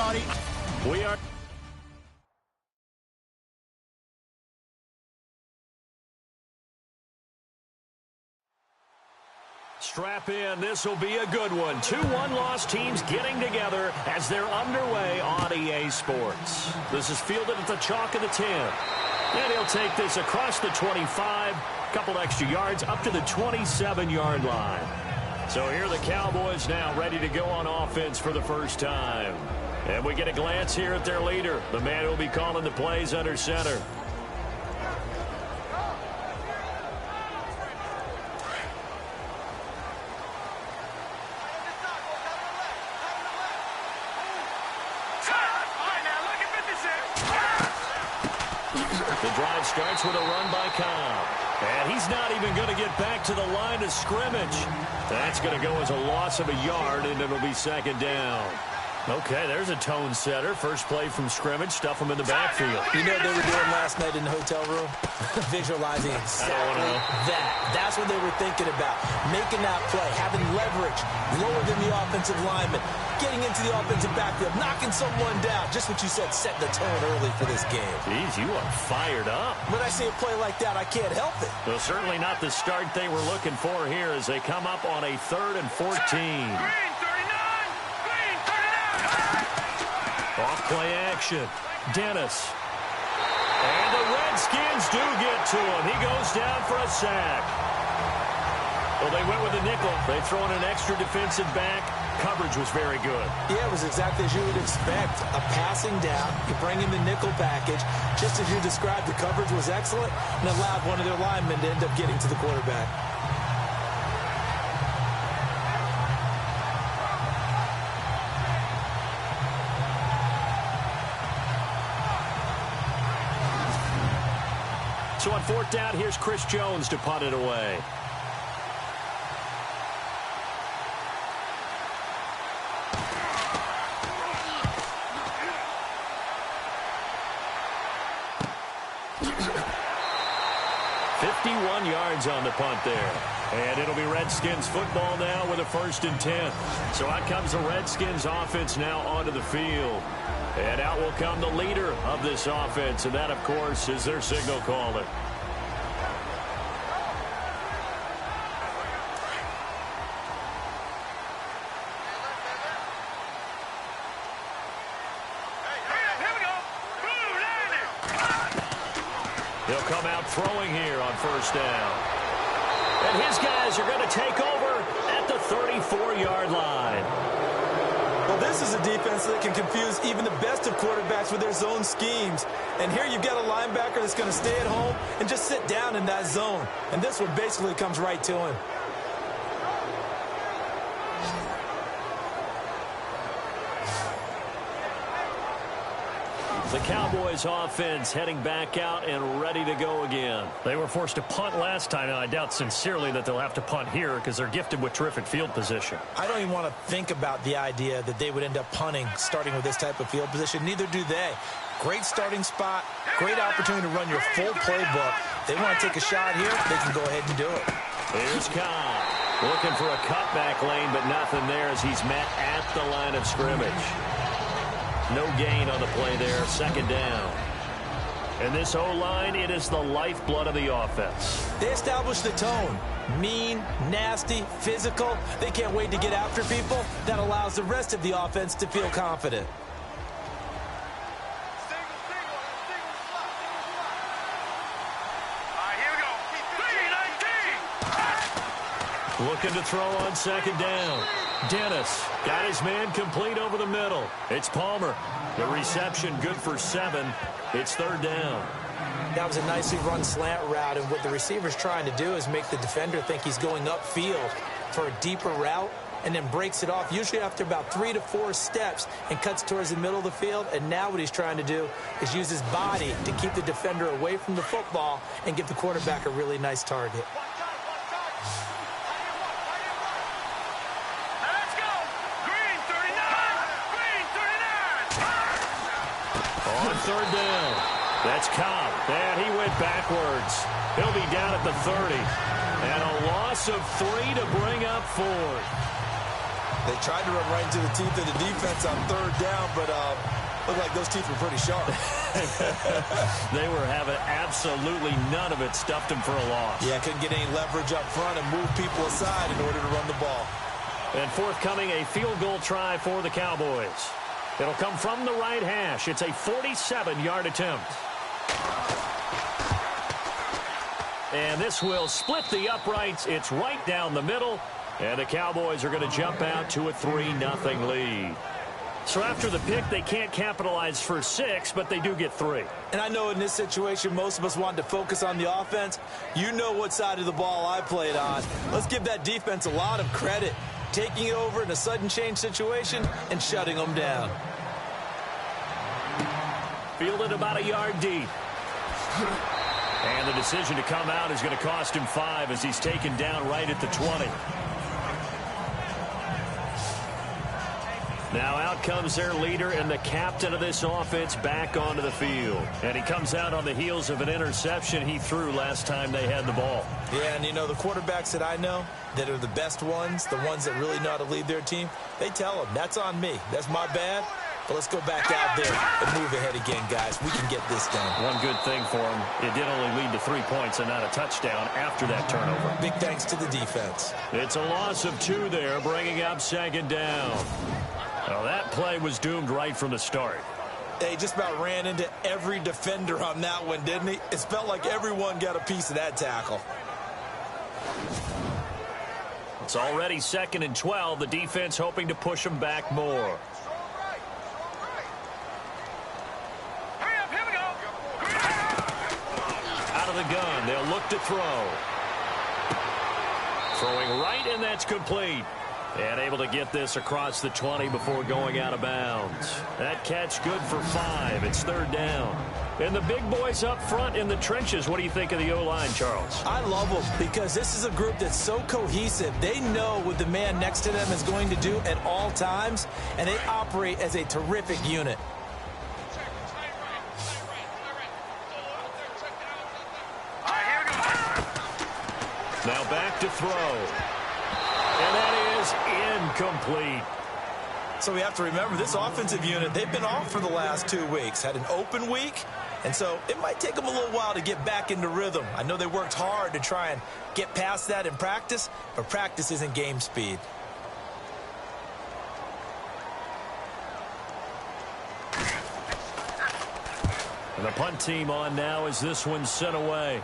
everybody. We are... Strap in. This will be a good one. 2 one-loss teams getting together as they're underway on EA Sports. This is fielded at the chalk of the 10. And he'll take this across the 25, couple extra yards up to the 27-yard line. So here are the Cowboys now ready to go on offense for the first time. And we get a glance here at their leader, the man who will be calling the plays under center. The drive starts with a run by Cobb. And he's not even going to get back to the line of scrimmage. That's going to go as a loss of a yard, and it'll be second down. Okay, there's a tone setter. First play from scrimmage, stuff him in the backfield. You know what they were doing last night in the hotel room? Visualizing exactly that. That's what they were thinking about. Making that play, having leverage, lower than the offensive lineman, getting into the offensive backfield, knocking someone down. Just what you said, setting the tone early for this game. Geez, you are fired up. When I see a play like that, I can't help it. Well, certainly not the start they were looking for here as they come up on a 3rd and 14. Off play action. Dennis. And the Redskins do get to him. He goes down for a sack. Well, they went with a nickel. They throw in an extra defensive back. Coverage was very good. Yeah, it was exactly as you would expect. A passing down. You bring in the nickel package. Just as you described, the coverage was excellent and allowed one of their linemen to end up getting to the quarterback. So on 4th down, here's Chris Jones to punt it away. Yards on the punt there. And it'll be Redskins football now with a 1st and 10. So out comes the Redskins offense now onto the field. And out will come the leader of this offense, and that, of course, is their signal caller. He'll come out throwing here on 1st down. And his guys are going to take over at the 34-yard line. Well, this is a defense that can confuse even the best of quarterbacks with their zone schemes. And here you've got a linebacker that's going to stay at home and just sit down in that zone. And this one basically comes right to him. The Cowboys offense heading back out and ready to go again. They were forced to punt last time, and I doubt sincerely that they'll have to punt here because they're gifted with terrific field position. I don't even want to think about the idea that they would end up punting starting with this type of field position. Neither do they. Great starting spot, great opportunity to run your full playbook. They want to take a shot here, they can go ahead and do it. Here's Cobb looking for a cutback lane, but nothing there as he's met at the line of scrimmage. No gain on the play there, 2nd down. And this O-line, it is the lifeblood of the offense. They establish the tone. Mean, nasty, physical. They can't wait to get after people. That allows the rest of the offense to feel confident. Looking to throw on 2nd down. Dennis got his man complete over the middle. It's Palmer. The reception good for 7. It's 3rd down. That was a nicely run slant route, and what the receiver's trying to do is make the defender think he's going upfield for a deeper route and then breaks it off, usually after about 3 to 4 steps, and cuts towards the middle of the field. And now what he's trying to do is use his body to keep the defender away from the football and give the quarterback a really nice target. On 3rd down. That's Cobb. And he went backwards. He'll be down at the 30. And a loss of 3 to bring up 4th. They tried to run right into the teeth of the defense on third down, but looked like those teeth were pretty sharp. They were having absolutely none of it. Stuffed them for a loss. Yeah, couldn't get any leverage up front and move people aside in order to run the ball. And forthcoming, a field goal try for the Cowboys. It'll come from the right hash. It's a 47-yard attempt. And this will split the uprights. It's right down the middle. And the Cowboys are going to jump out to a 3-0 lead. So after the pick, they can't capitalize for 6, but they do get 3. And I know in this situation, most of us wanted to focus on the offense. You know what side of the ball I played on. Let's give that defense a lot of credit, taking it over in a sudden change situation and shutting them down. Fielded about a yard deep. And the decision to come out is going to cost him 5 as he's taken down right at the 20. Now out comes their leader and the captain of this offense back onto the field. And he comes out on the heels of an interception he threw last time they had the ball. Yeah, and you know, the quarterbacks that I know that are the best ones, the ones that really know how to lead their team, they tell them, that's on me. That's my bad. But let's go back out there and move ahead again, guys. We can get this done. One good thing for him, it did only lead to 3 points and not a touchdown after that turnover. Big thanks to the defense. It's a loss of 2 there, bringing up second down. Well, that play was doomed right from the start. They just about ran into every defender on that one, didn't he? It felt like everyone got a piece of that tackle. It's already 2nd and 12. The defense hoping to push them back more. Out of the gun, they'll look to throw. Throwing right, and that's complete. And able to get this across the 20 before going out of bounds. That catch good for 5. It's 3rd down. And the big boys up front in the trenches. What do you think of the O-line, Charles? I love them because this is a group that's so cohesive. They know what the man next to them is going to do at all times, and they operate as a terrific unit. Now back to throw. And that is incomplete. So we have to remember this offensive unit, they've been off for the last 2 weeks, had an open week, and so it might take them a little while to get back into rhythm. I know they worked hard to try and get past that in practice, but practice isn't game speed. And the punt team on now as this one's sent away.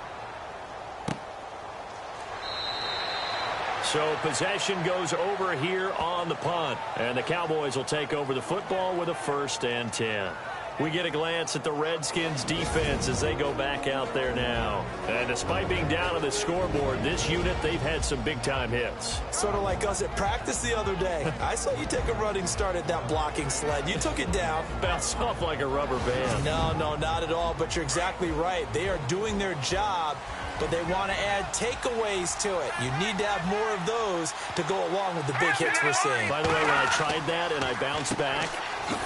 So possession goes over here on the punt. And the Cowboys will take over the football with a 1st and 10. We get a glance at the Redskins defense as they go back out there now. And despite being down on the scoreboard, this unit, they've had some big-time hits. Sort of like us at practice the other day. I saw you take a running start at that blocking sled. You took it down. Bounced off like a rubber band. No, not at all, but you're exactly right. They are doing their job, but they want to add takeaways to it. You need to have more of those to go along with the big hits we're seeing. By the way, when I tried that and I bounced back,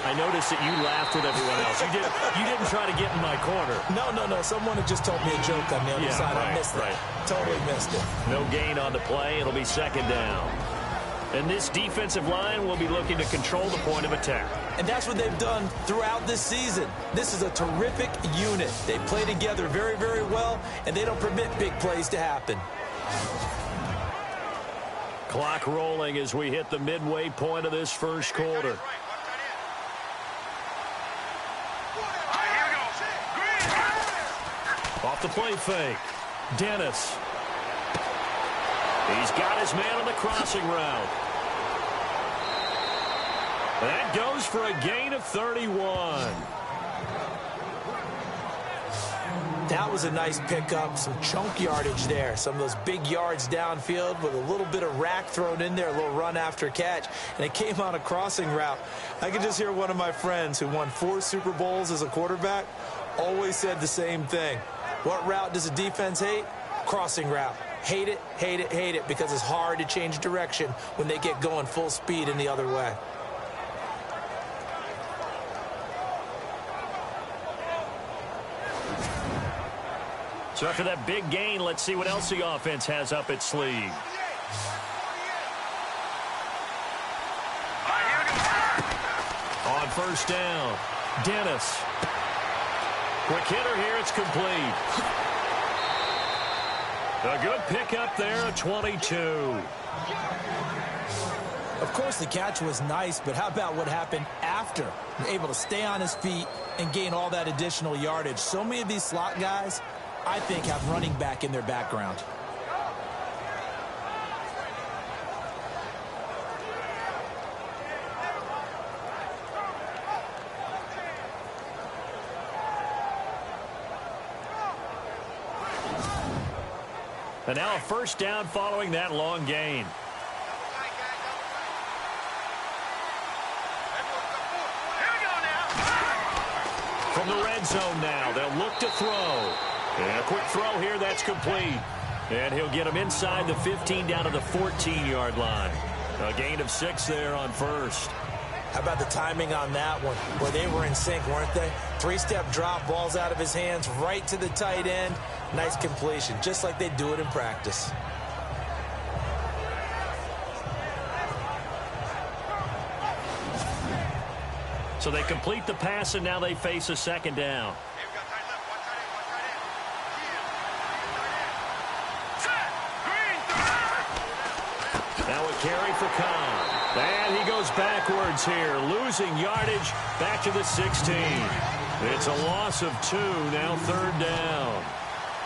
I noticed that you laughed with everyone else. You didn't try to get in my corner. No. Someone had just told me a joke on the other side. Right, I missed it. Totally missed it. No gain on the play. It'll be 2nd down. And this defensive line will be looking to control the point of attack. And that's what they've done throughout this season. This is a terrific unit. They play together very, very well, and they don't permit big plays to happen. Clock rolling as we hit the midway point of this 1st quarter. Off the play fake. Dennis. He's got his man on the crossing route. That goes for a gain of 31. That was a nice pickup, some chunk yardage there. Some of those big yards downfield with a little bit of rack thrown in there, a little run after catch. And it came on a crossing route. I could just hear one of my friends who won 4 Super Bowls as a quarterback always said the same thing. What route does a defense hate? Crossing route. Hate it, hate it, hate it, because it's hard to change direction when they get going full speed in the other way. So after that big gain, let's see what else the offense has up its sleeve. first down. Dennis. Quick hitter here. It's complete. A good pickup there, a 22. Of course, the catch was nice, but how about what happened after? Able to stay on his feet and gain all that additional yardage. So many of these slot guys, I think, have running back in their background. And now a first down following that long gain. From the red zone now, they'll look to throw. And a quick throw here, that's complete. And he'll get him inside the 15 down to the 14-yard line. A gain of 6 there on first. How about the timing on that one, where they were in sync, weren't they? 3-step drop, balls out of his hands, right to the tight end. Nice completion, just like they do it in practice. So they complete the pass, and now they face a second down. Now a carry for Khan. And he goes backwards here, losing yardage back to the 16. It's a loss of 2, now third down.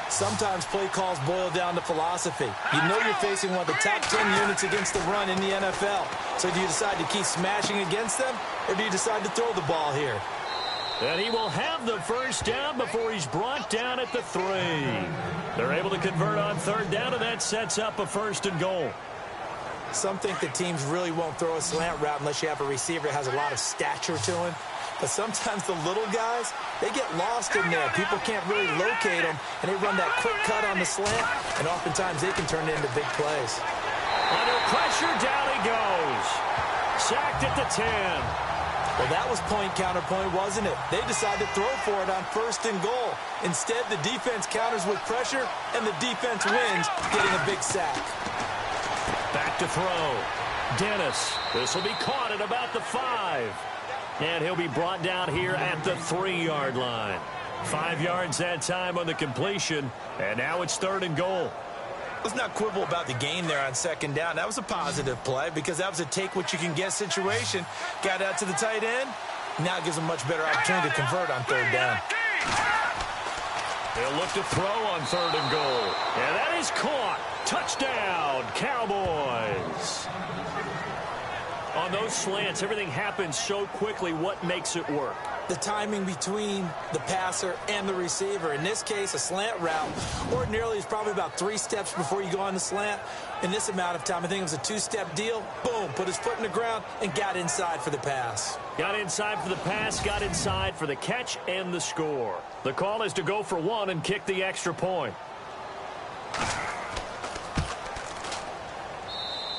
Sometimes play calls boil down to philosophy. You know you're facing one of the top 10 units against the run in the NFL. So do you decide to keep smashing against them, or do you decide to throw the ball here? And he will have the first down before he's brought down at the 3. They're able to convert on third down, and that sets up a 1st and goal. Some think the teams really won't throw a slant route unless you have a receiver that has a lot of stature to him. But sometimes the little guys, they get lost in there. People can't really locate them, and they run that quick cut on the slant, and oftentimes they can turn it into big plays. Under pressure, down he goes. Sacked at the 10. Well, that was point counterpoint, wasn't it? They decided to throw for it on 1st and goal. Instead, the defense counters with pressure, and the defense wins, getting a big sack. Back to throw. Dennis. This will be caught at about the 5. And he'll be brought down here at the 3-yard line. 5 yards that time on the completion. And now it's 3rd and goal. Let's not quibble about the gain there on 2nd down. That was a positive play because that was a take-what-you-can-get situation. Got out to the tight end. Now it gives them much better opportunity to convert on 3rd down. They'll look to throw on 3rd and goal. And that is caught. Touchdown, Cowboys. On those slants, everything happens so quickly. What makes it work? The timing between the passer and the receiver. In this case, a slant route ordinarily is probably about 3 steps before you go on the slant. In this amount of time, I think it was a 2-step deal. Boom, put his foot in the ground and got inside for the pass. Got inside for the pass, got inside for the catch and the score. The call is to go for 1 and kick the extra point.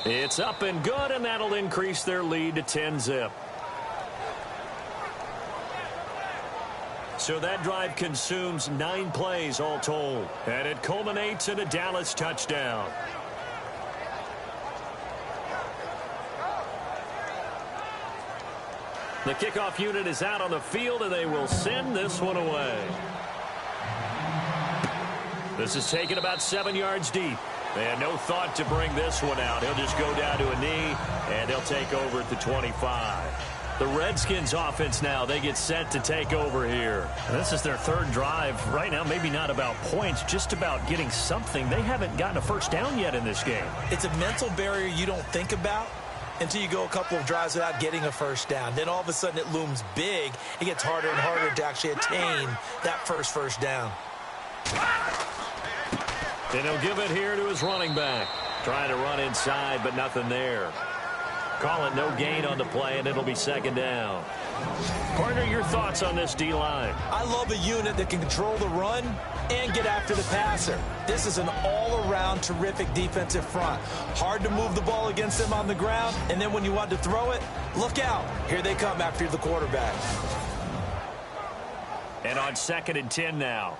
It's up and good, and that'll increase their lead to 10-zip. So that drive consumes 9 plays all told, and it culminates in a Dallas touchdown. The kickoff unit is out on the field, and they will send this one away. This is taken about 7 yards deep. They had no thought to bring this one out. He'll just go down to a knee, and they'll take over at the 25. The Redskins offense now, they get set to take over here. And this is their 3rd drive. Right now, maybe not about points, just about getting something. They haven't gotten a first down yet in this game. It's a mental barrier you don't think about until you go a couple of drives without getting a first down. Then all of a sudden it looms big. It gets harder and harder to actually attain that first down. And he'll give it here to his running back. Trying to run inside, but nothing there. Call it no gain on the play, and it'll be 2nd down. Partner, your thoughts on this D-line? I love a unit that can control the run and get after the passer. This is an all-around terrific defensive front. Hard to move the ball against them on the ground, and then when you want to throw it, look out. Here they come after the quarterback. And on 2nd and 10 now.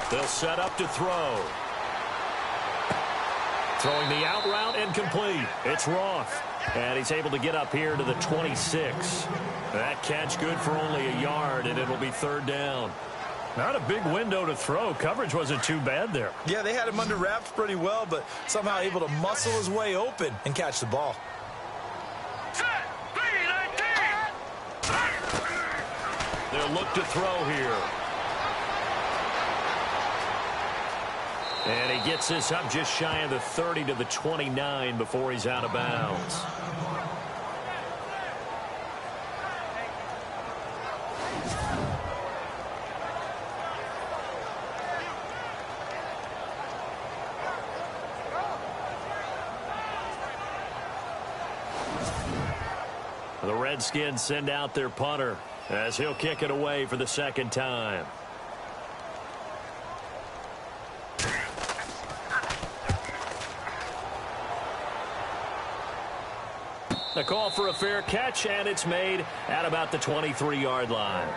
They'll set up to throw. Throwing the out route and complete. It's Roth. And he's able to get up here to the 26. That catch good for only a yard, and it'll be third down. Not a big window to throw. Coverage wasn't too bad there. Yeah, they had him under wraps pretty well, but somehow able to muscle his way open and catch the ball. They'll look to throw here. And he gets this up just shy of the 30 to the 29 before he's out of bounds. The Redskins send out their punter as he'll kick it away for the second time. The call for a fair catch, and it's made at about the 23-yard line.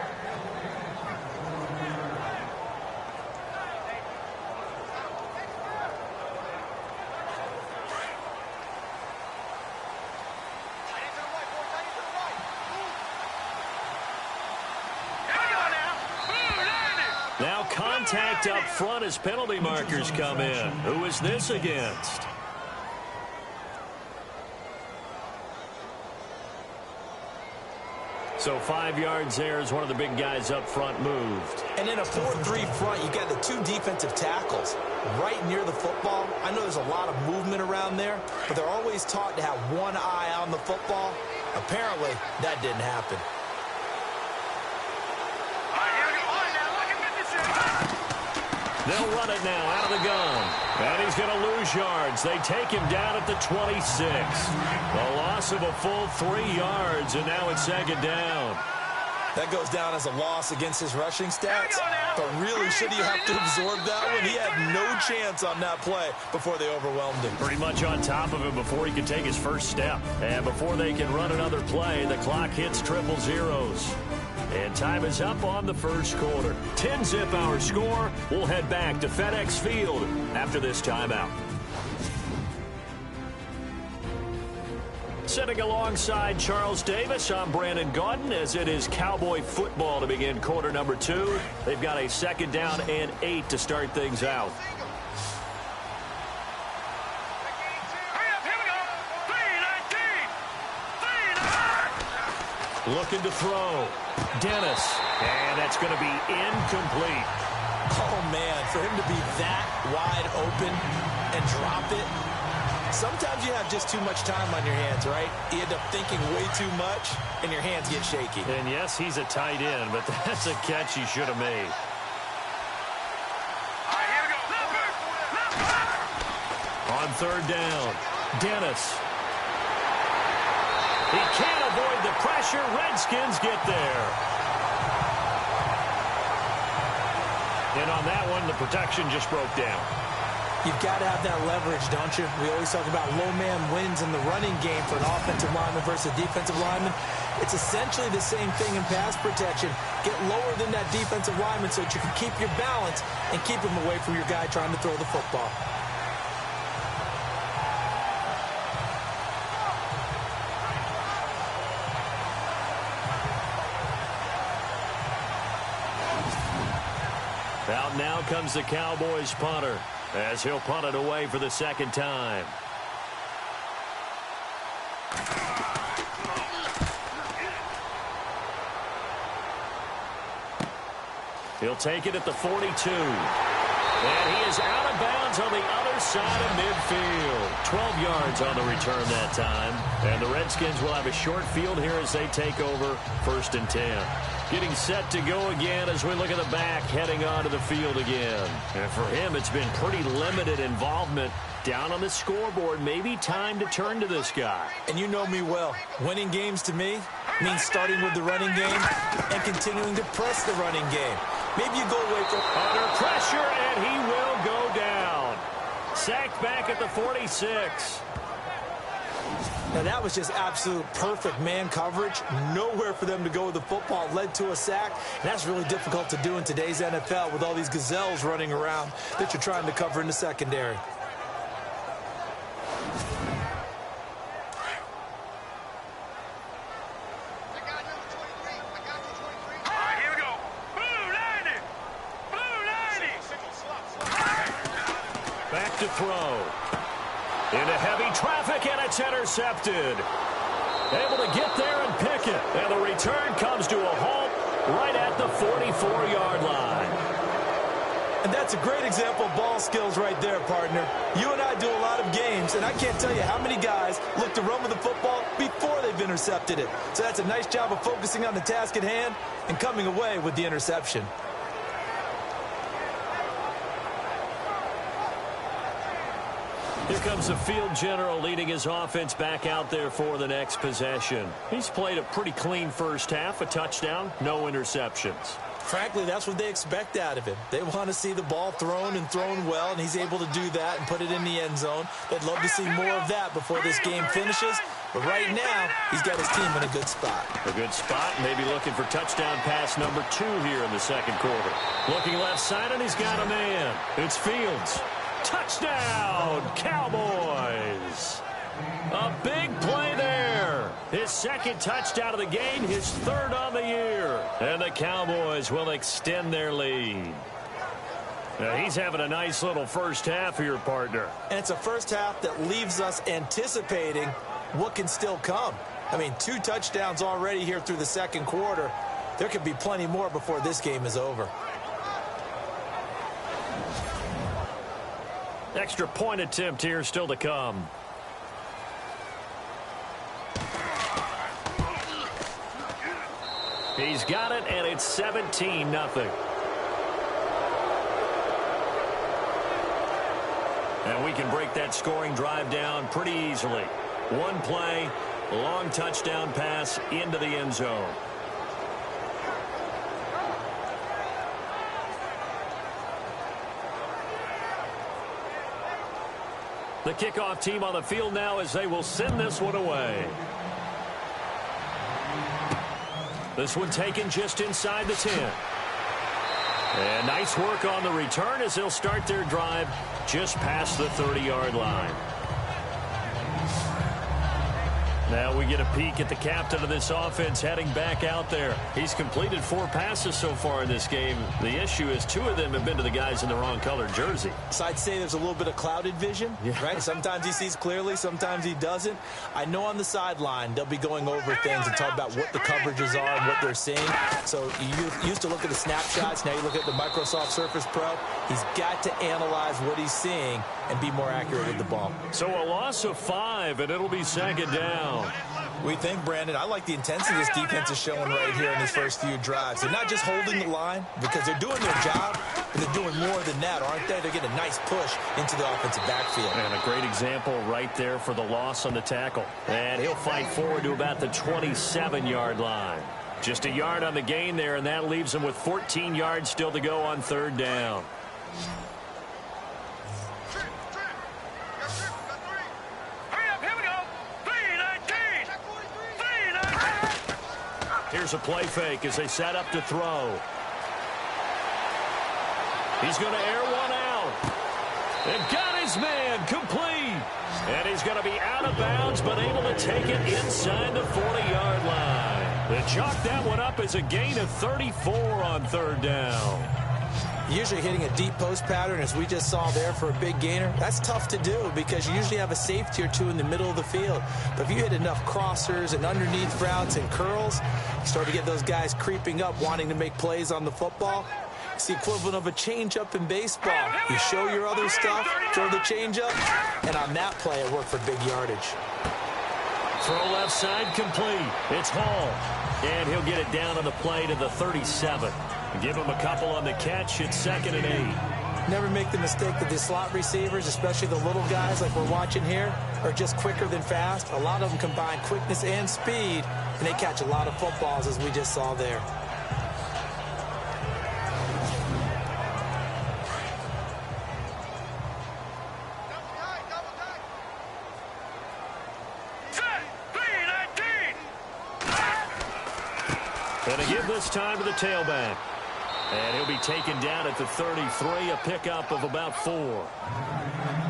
Now contact up front as penalty markers come in. Who is this against? So 5 yards there as one of the big guys up front moved. And in a 4-3 front, you got the two defensive tackles right near the football. I know there's a lot of movement around there, but they're always taught to have one eye on the football. Apparently, that didn't happen. They'll run it now out of the gun. And he's going to lose yards. They take him down at the 26. A loss of a full 3 yards, and now it's second down. That goes down as a loss against his rushing stats. But really, should he have to absorb that one? He had no chance on that play before they overwhelmed him. Pretty much on top of him before he could take his first step. And before they can run another play, the clock hits triple zeros. And time is up on the first quarter. 10-zip our score. We'll head back to FedEx Field after this timeout. Sitting alongside Charles Davis, I'm Brandon Gaudin as it is Cowboy football to begin quarter number 2. They've got a second down and 8 to start things out. Looking to throw. Dennis. And that's going to be incomplete. Oh, man, for him to be that wide open and drop it. Sometimes you have just too much time on your hands, right? You end up thinking way too much, and your hands get shaky. And, yes, he's a tight end, but that's a catch he should have made. On third down, Dennis. He can't avoid the pressure. Redskins get there. And on that one, the protection just broke down. You've got to have that leverage, don't you? We always talk about low man wins in the running game for an offensive lineman versus a defensive lineman. It's essentially the same thing in pass protection. Get lower than that defensive lineman so that you can keep your balance and keep him away from your guy trying to throw the football. Out now comes the Cowboys punter as he'll punt it away for the second time. He'll take it at the 42. And he is out of bounds on the other side of midfield. 12 yards on the return that time. And the Redskins will have a short field here as they take over 1st and 10. Getting set to go again as we look at the back, heading onto the field again. And for him, it's been pretty limited involvement down on the scoreboard. Maybe time to turn to this guy. And you know me well. Winning games to me means starting with the running game and continuing to press the running game. Maybe you go away from under pressure, and he will go down. Sacked back at the 46. Now, that was just absolute perfect man coverage. Nowhere for them to go with the football. Led to a sack. And that's really difficult to do in today's NFL with all these gazelles running around that you're trying to cover in the secondary. to throw. Into heavy traffic, and it's intercepted. Able to get there and pick it. And the return comes to a halt right at the 44-yard line. And that's a great example of ball skills right there, partner. You and I do a lot of games, and I can't tell you how many guys look to run with the football before they've intercepted it. So that's a nice job of focusing on the task at hand and coming away with the interception. Here comes the field general leading his offense back out there for the next possession. He's played a pretty clean first half, a touchdown, no interceptions. Frankly, that's what they expect out of him. They want to see the ball thrown and thrown well, and he's able to do that and put it in the end zone. They'd love to see more of that before this game finishes. But right now, he's got his team in a good spot. A good spot, maybe looking for touchdown pass number 2 here in the second quarter. Looking left side, and he's got a man. It's Fields. Touchdown, Cowboys! A big play there. His second touchdown of the game, his third on the year. And the Cowboys will extend their lead. Now, he's having a nice little first half here, partner. And it's a first half that leaves us anticipating what can still come. I mean, 2 touchdowns already here through the second quarter. There could be plenty more before this game is over. Extra point attempt here still to come. He's got it, and it's 17-0. And we can break that scoring drive down pretty easily. One play, long touchdown pass into the end zone. The kickoff team on the field now as they will send this one away. This one taken just inside the 10. And nice work on the return as they'll start their drive just past the 30-yard line. Now we get a peek at the captain of this offense heading back out there. He's completed 4 passes so far in this game. The issue is 2 of them have been to the guys in the wrong colored jersey. So I'd say there's a little bit of clouded vision, right? Sometimes he sees clearly, sometimes he doesn't. I know on the sideline they'll be going over things and talk about what the coverages are and what they're seeing. So you used to look at the snapshots. Now you look at the Microsoft Surface Pro. He's got to analyze what he's seeing and be more accurate with the ball. So a loss of 5, and it'll be second down. We think, Brandon, I like the intensity this defense is showing right here in his first few drives. They're not just holding the line because they're doing their job, but they're doing more than that, aren't they? They're getting a nice push into the offensive backfield. And a great example right there for the loss on the tackle. And he'll fight forward to about the 27-yard line. Just a yard on the gain there, and that leaves him with 14 yards still to go on third down. Here's a play fake as they set up to throw. He's going to air one out. And got his man complete. And he's going to be out of bounds, but able to take it inside the 40-yard line. They chalk that one up as a gain of 34 on third down. Usually hitting a deep post pattern, as we just saw there for a big gainer, that's tough to do because you usually have a safety or 2 in the middle of the field. But if you hit enough crossers and underneath routes and curls, you start to get those guys creeping up, wanting to make plays on the football. It's the equivalent of a changeup in baseball. You show your other stuff, throw the changeup, and on that play, it worked for big yardage. Throw left side complete. It's Hall. And he'll get it down on the play to the 37. Give him a couple on the catch. It's 2nd and 8. Never make the mistake that the slot receivers, especially the little guys like we're watching here, are just quicker than fast. A lot of them combine quickness and speed, and they catch a lot of footballs, as we just saw there. And to give this time to the tailback. And he'll be taken down at the 33, a pickup of about 4.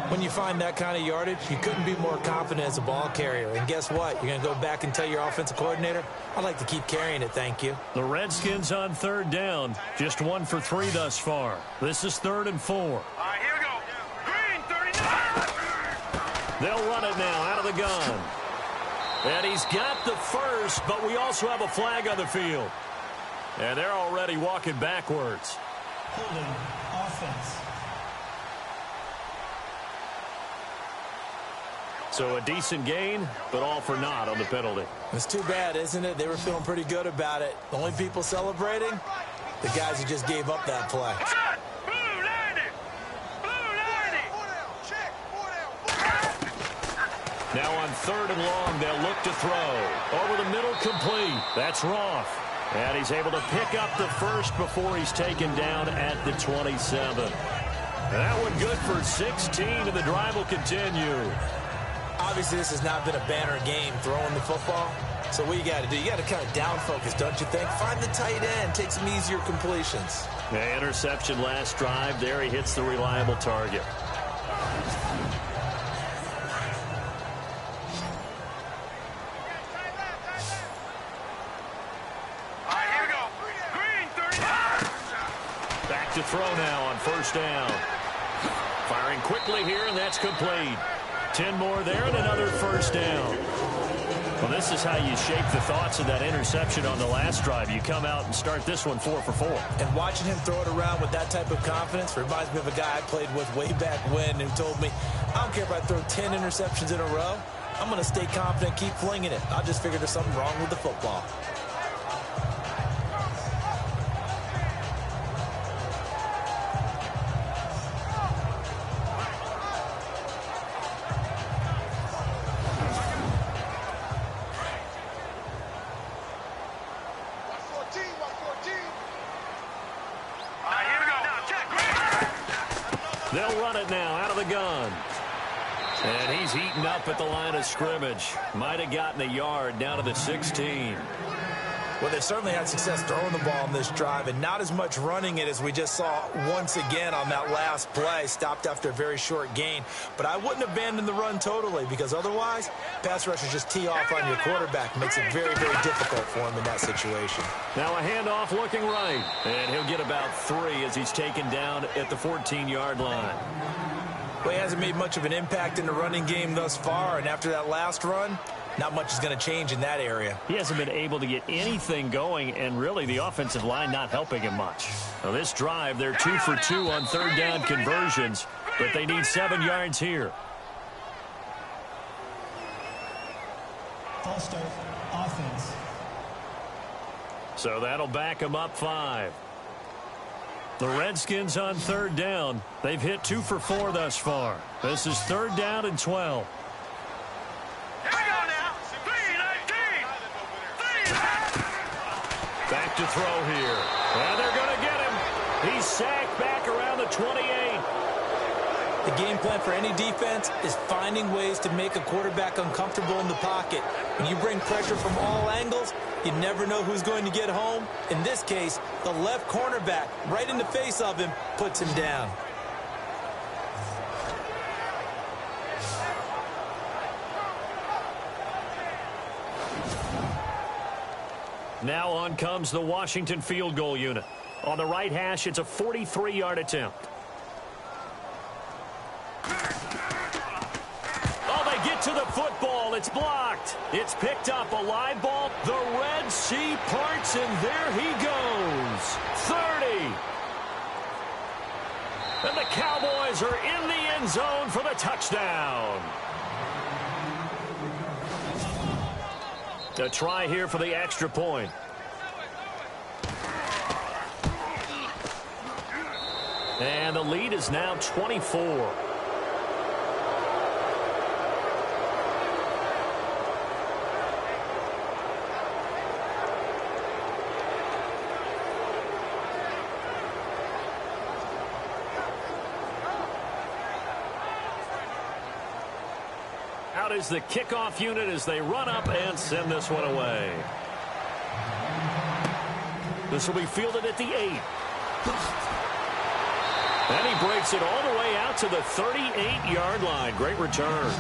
When you find that kind of yardage, you couldn't be more confident as a ball carrier. And guess what? You're going to go back and tell your offensive coordinator, I'd like to keep carrying it, thank you. The Redskins on third down, just 1 for 3 thus far. This is 3rd and 4. All right, here we go. Green, 39. They'll run it now out of the gun. And he's got the first, but we also have a flag on the field. And they're already walking backwards. Holding offense. So a decent gain, but all for naught on the penalty. It's too bad, isn't it? They were feeling pretty good about it. The only people celebrating, the guys who just gave up that play. Now on 3rd and long, they'll look to throw. Over the middle, complete. That's Roth. And he's able to pick up the first before he's taken down at the 27. That one good for 16, and the drive will continue. Obviously, this has not been a banner game throwing the football. So what you got to do, you got to kind of down focus, don't you think? Find the tight end, take some easier completions. The interception last drive. There he hits the reliable target. Back to throw now on 1st down. Firing quickly here, and that's complete. 10 more there and another 1st down. Well, this is how you shape the thoughts of that interception on the last drive. You come out and start this one 4 for 4. And watching him throw it around with that type of confidence reminds me of a guy I played with way back when who told me, I don't care if I throw 10 interceptions in a row. I'm going to stay confident, keep flinging it. I just figured there's something wrong with the football. They'll run it now out of the gun. And he's eaten up at the line of scrimmage. Might have gotten a yard down to the 16. Well, they've certainly had success throwing the ball on this drive and not as much running it as we just saw once again on that last play. Stopped after a very short gain. But I wouldn't abandon the run totally because otherwise, pass rushers just tee off on your quarterback. Makes it very, very difficult for him in that situation. Now a handoff looking right. And he'll get about 3 as he's taken down at the 14-yard line. Well, he hasn't made much of an impact in the running game thus far. And after that last run, not much is going to change in that area. He hasn't been able to get anything going, and really the offensive line not helping him much. Now this drive, they're 2 for 2 on 3rd down conversions, but they need 7 yards here. False start, offense. So that'll back them up 5. The Redskins on 3rd down. They've hit 2 for 4 thus far. This is 3rd down and 12. Back to throw here. And they're going to get him. He's sacked back around the 28. The game plan for any defense is finding ways to make a quarterback uncomfortable in the pocket. When you bring pressure from all angles, you never know who's going to get home. In this case, the left cornerback, right in the face of him, puts him down. Now on comes the Washington field goal unit. On the right hash, it's a 43-yard attempt. Oh, they get to the football. It's blocked. It's picked up. A live ball. The Red Sea parts, and there he goes. 30. And the Cowboys are in the end zone for the touchdown. A try here for the extra point. And the lead is now 24. Out is the kickoff unit as they run up and send this one away. This will be fielded at the 8. And he breaks it all the way out to the 38-yard line. Great return.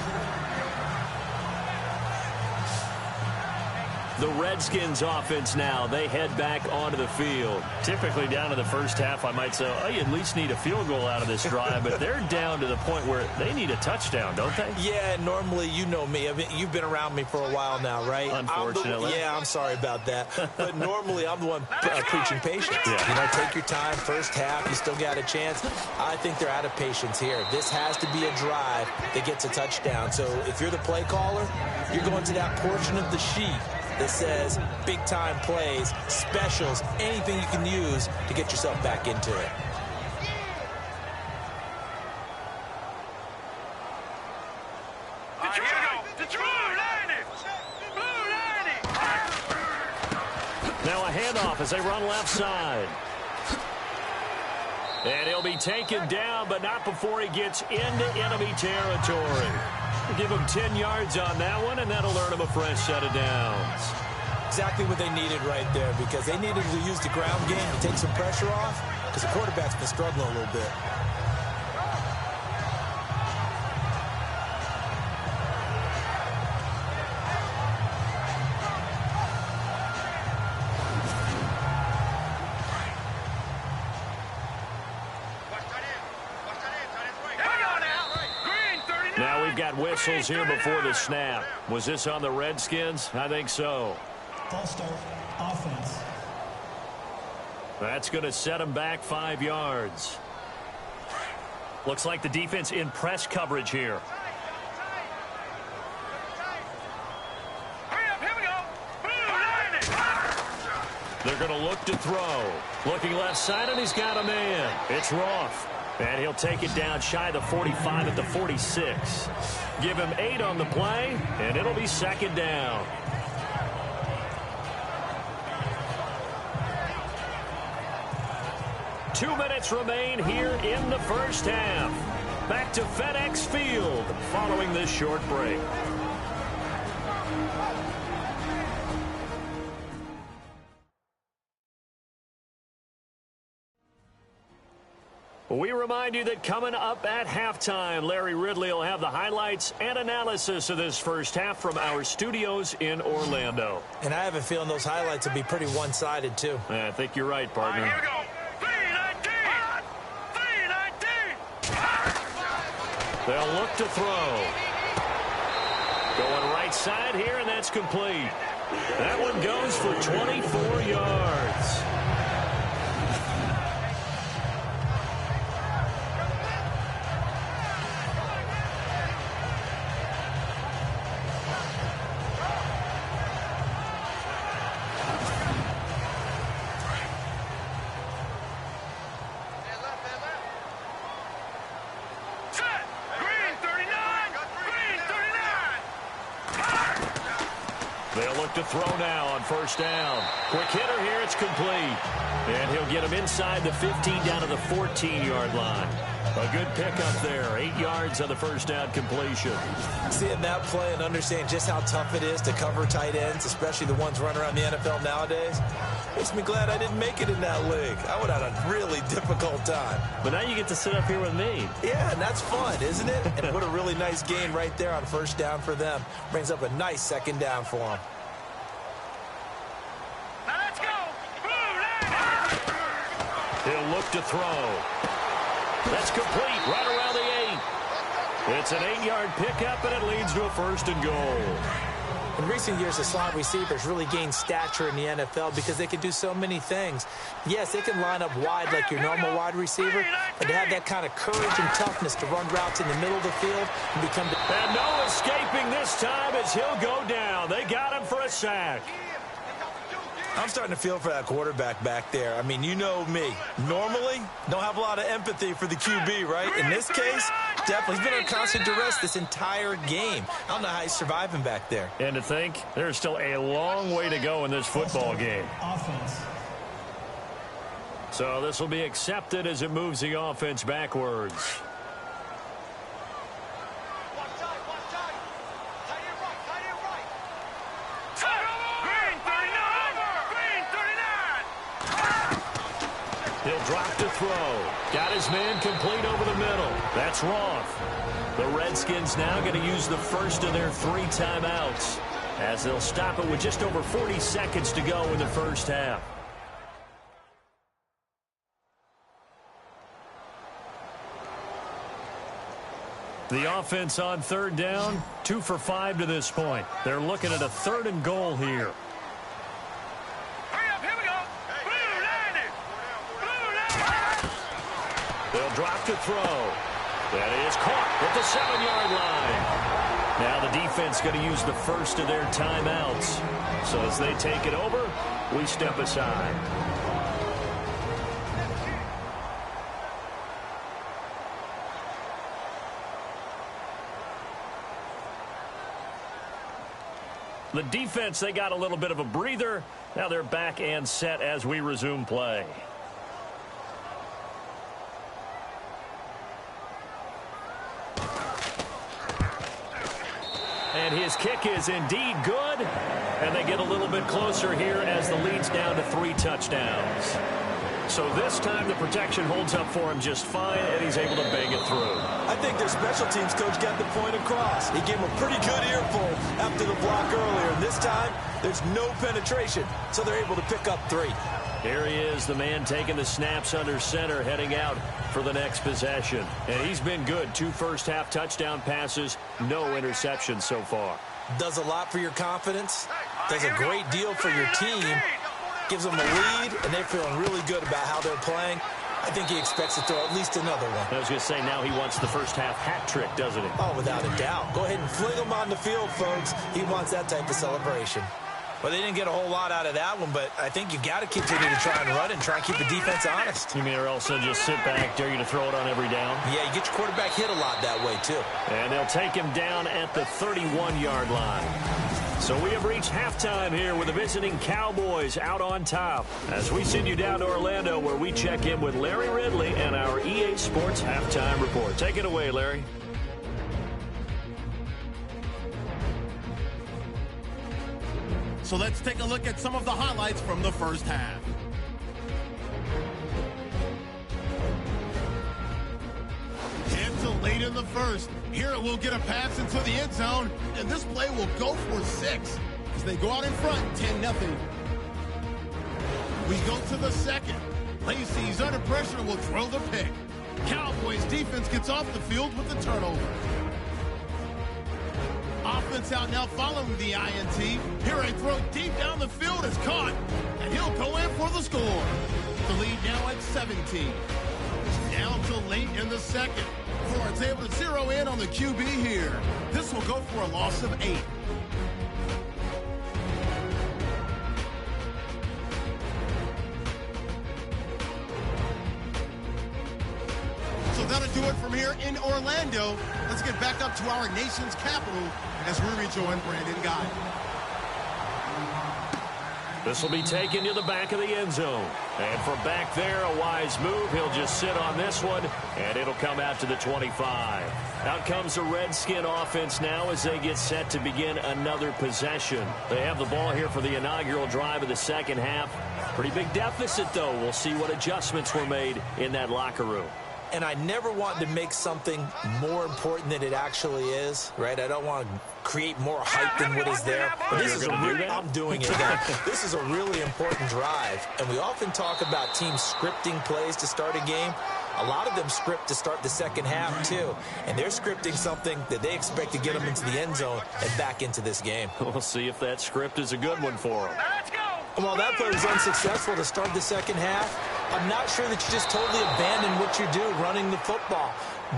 The Redskins offense now. They head back onto the field. Typically down to the first half, I might say, oh, you at least need a field goal out of this drive. But they're down to the point where they need a touchdown, don't they? Yeah, normally, you know me. I mean, you've been around me for a while now, right? Unfortunately. I'm sorry about that. But normally, I'm the one preaching patience. Yeah. Take your time. First half, you still got a chance. I think they're out of patience here. This has to be a drive that gets a touchdown. So if you're the play caller, you're going to that portion of the sheet that says big-time plays, specials, anything you can use to get yourself back into it. Now a handoff as they run left side. And he'll be taken down, but not before he gets into enemy territory. Give him 10 yards on that one, and that'll earn him a fresh set of downs. Exactly what they needed right there, because they needed to use the ground game to take some pressure off, because the quarterback's been struggling a little bit. Now we've got whistles here before the snap. Was this on the Redskins? I think so. False start, offense. That's going to set him back 5 yards. Looks like the defense in press coverage here. They're going to look to throw. Looking left side, and he's got a man. It's Roth. And he'll take it down shy of the 45 at the 46. Give him 8 on the play, and it'll be second down. Two minutes remain here in the first half. Back to FedEx Field following this short break. We remind you that coming up at halftime, Larry Ridley will have the highlights and analysis of this first half from our studios in Orlando. And I have a feeling those highlights will be pretty one-sided, too. I think you're right, partner. Here we go. 3-19. They'll look to throw. Going right side here, and that's complete. That one goes for 24 yards. They'll look to throw now on first down. Quick hitter here, it's complete. And he'll get him inside the 15 down to the 14-yard line. A good pickup there. 8 yards on the first down completion. Seeing that play and understanding just how tough it is to cover tight ends, especially the ones running around the NFL nowadays, makes me glad I didn't make it in that league. I would have had a really difficult time. But now you get to sit up here with me. Yeah, and that's fun, isn't it? And what a really nice gain right there on first down for them. Brings up a nice second down for them. Now let's go. He'll look to throw. That's complete right around the 8. It's an 8-yard pickup, and it leads to a first and goal. In recent years, the slot receivers really gained stature in the NFL because they can do so many things. Yes, they can line up wide like your normal wide receiver, but to have that kind of courage and toughness to run routes in the middle of the field and become... And no escaping this time as he'll go down. They got him for a sack. I'm starting to feel for that quarterback back there. I mean, you know me. Normally, don't have a lot of empathy for the QB, right? In this case, definitely. He's been under constant duress this entire game. I don't know how he's surviving back there. And to think, there's still a long way to go in this football game. Offense. So this will be accepted as it moves the offense backwards. He'll drop to throw. Got his man complete over the middle. That's Roth. The Redskins now going to use the first of their 3 timeouts. as they'll stop it with just over 40 seconds to go in the first half. The offense on third down, 2 for 5 to this point. They're looking at a 3rd and goal here. They'll drop to throw. That is caught at the 7-yard line. Now the defense going to use the first of their timeouts. So as they take it over, we step aside. The defense, they got a little bit of a breather. Now they're back and set as we resume play. And his kick is indeed good. And they get a little bit closer here as the lead's down to 3 touchdowns. So this time the protection holds up for him just fine, and he's able to bang it through. I think their special teams coach got the point across. He gave him a pretty good earful after the block earlier. And this time, there's no penetration, so they're able to pick up 3. Here he is, the man taking the snaps under center, heading out for the next possession. And he's been good. 2 first-half touchdown passes, no interceptions so far. Does a lot for your confidence. Does a great deal for your team. Gives them a lead, and they're feeling really good about how they're playing. I think he expects to throw at least another one. I was going to say, now he wants the first-half hat trick, doesn't he? Oh, without a doubt. Go ahead and fling him on the field, folks. He wants that type of celebration. Well, they didn't get a whole lot out of that one, but I think you got to continue to try and run and try and keep the defense honest. You mean or else they'll just sit back, dare you to throw it on every down? Yeah, you get your quarterback hit a lot that way, too. And they'll take him down at the 31-yard line. So we have reached halftime here with the visiting Cowboys out on top. As we send you down to Orlando, where we check in with Larry Ridley and our EA Sports Halftime Report. Take it away, Larry. So let's take a look at some of the highlights from the first half. Until late in the first, here it will get a pass into the end zone, and this play will go for 6 as they go out in front 10-0. We go to the second. Lacey's under pressure and will throw the pick. Cowboys defense gets off the field with the turnover. Offense out now following the INT. Here a throw deep down the field is caught, and he'll go in for the score. The lead now at 17. Down to late in the second. Ford's able to zero in on the QB here. This will go for a loss of 8. So that'll do it from here in Orlando. Let's get back up to our nation's capital as we rejoin Brandon Guy. This will be taken to the back of the end zone. And from back there, a wise move. He'll just sit on this one, and it'll come out to the 25. Out comes the Redskin offense now as they get set to begin another possession. They have the ball here for the inaugural drive of the second half. Pretty big deficit, though. We'll see what adjustments were made in that locker room. And I never want to make something more important than it actually is, right? I don't want to create more hype than what is there. But this is I'm doing it now. This is a really important drive. And we often talk about teams scripting plays to start a game. A lot of them script to start the second half, too. And they're scripting something that they expect to get them into the end zone and back into this game. We'll see if that script is a good one for them. And while that play was unsuccessful to start the second half, I'm not sure that you just totally abandon what you do running the football.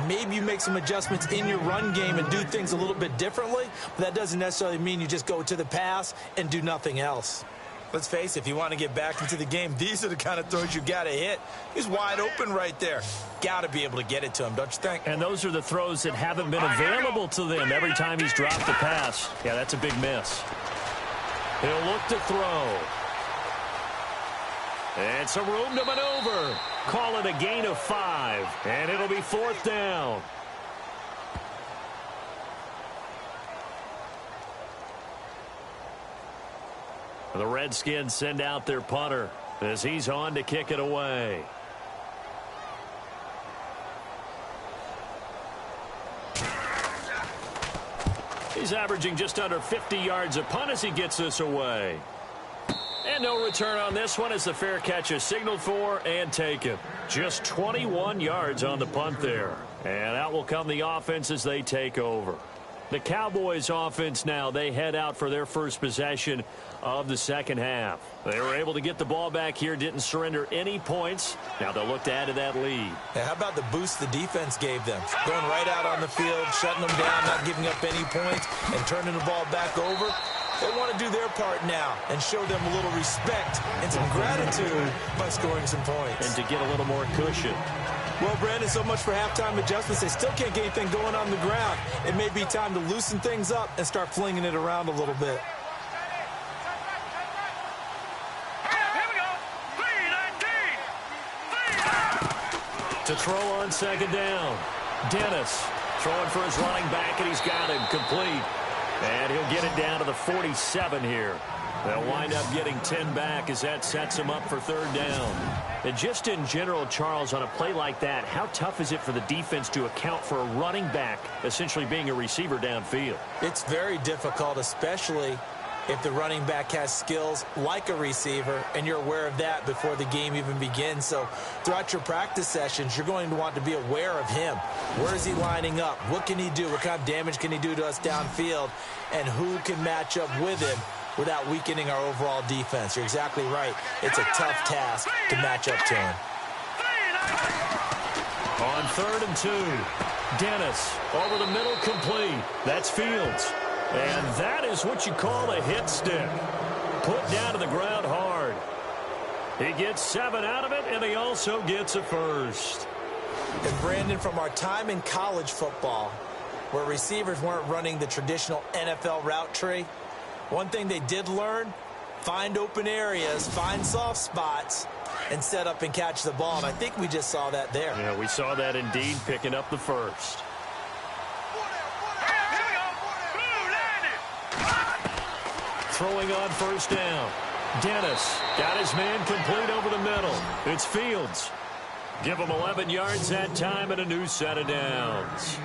Maybe you make some adjustments in your run game and do things a little bit differently, but that doesn't necessarily mean you just go to the pass and do nothing else. Let's face it, if you want to get back into the game, these are the kind of throws you got to hit. He's wide open right there. Got to be able to get it to him, don't you think? And those are the throws that haven't been available to them every time he's dropped the pass. Yeah, that's a big miss. He'll look to throw. And some room to maneuver. Call it a gain of 5. And it'll be 4th down. The Redskins send out their punter as he's on to kick it away. He's averaging just under 50 yards a punt as he gets this away. And no return on this one as the fair catch is signaled for and taken. Just 21 yards on the punt there. And out will come the offense as they take over. The Cowboys offense now, they head out for their first possession of the second half. They were able to get the ball back here, didn't surrender any points. Now they'll look to add to that lead. Yeah, how about the boost the defense gave them? Going right out on the field, shutting them down, not giving up any points, and turning the ball back over. They want to do their part now and show them a little respect and some gratitude by scoring some points. And to get a little more cushion. Well, Brandon, so much for halftime adjustments. They still can't get anything going on the ground. It may be time to loosen things up and start flinging it around a little bit. To throw on second down. Dennis throwing for his running back, and he's got him complete. And he'll get it down to the 47 here. They'll wind up getting 10 back as that sets them up for third down. And just in general, Charles, on a play like that, how tough is it for the defense to account for a running back essentially being a receiver downfield? It's very difficult, especially if the running back has skills like a receiver, and you're aware of that before the game even begins. So throughout your practice sessions, you're going to want to be aware of him. Where is he lining up? What can he do? What kind of damage can he do to us downfield? And who can match up with him without weakening our overall defense? You're exactly right. It's a tough task to match up to him. On 3rd and 2, Dennis over the middle, complete. That's Fields. And that is what you call a hit stick. Put down to the ground hard. He gets 7 out of it, and he also gets a first. And Brandon, from our time in college football, where receivers weren't running the traditional NFL route tree, one thing they did learn, find open areas, find soft spots, and set up and catch the ball. And I think we just saw that there. Yeah, we saw that indeed, picking up the first. Throwing on first down. Dennis got his man complete over the middle. It's Fields. Give him 11 yards that time and a new set of downs.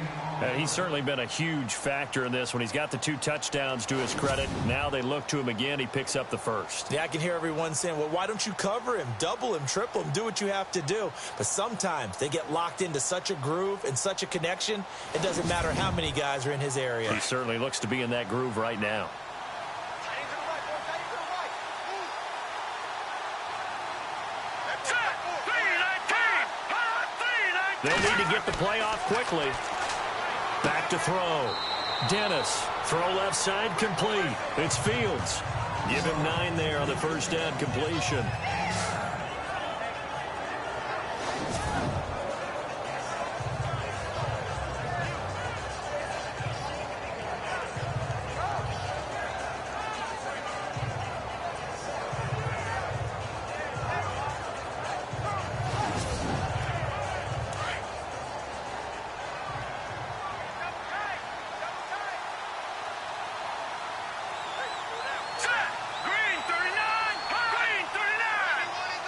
He's certainly been a huge factor in this when he's got the 2 touchdowns to his credit. Now they look to him again. He picks up the first. Yeah, I can hear everyone saying, well, why don't you cover him, double him, triple him, do what you have to do. But sometimes they get locked into such a groove and such a connection, it doesn't matter how many guys are in his area. He certainly looks to be in that groove right now. They'll need to get the play off quickly. Back to throw. Dennis, throw left side, complete. It's Fields. Give him 9 there on the first down completion.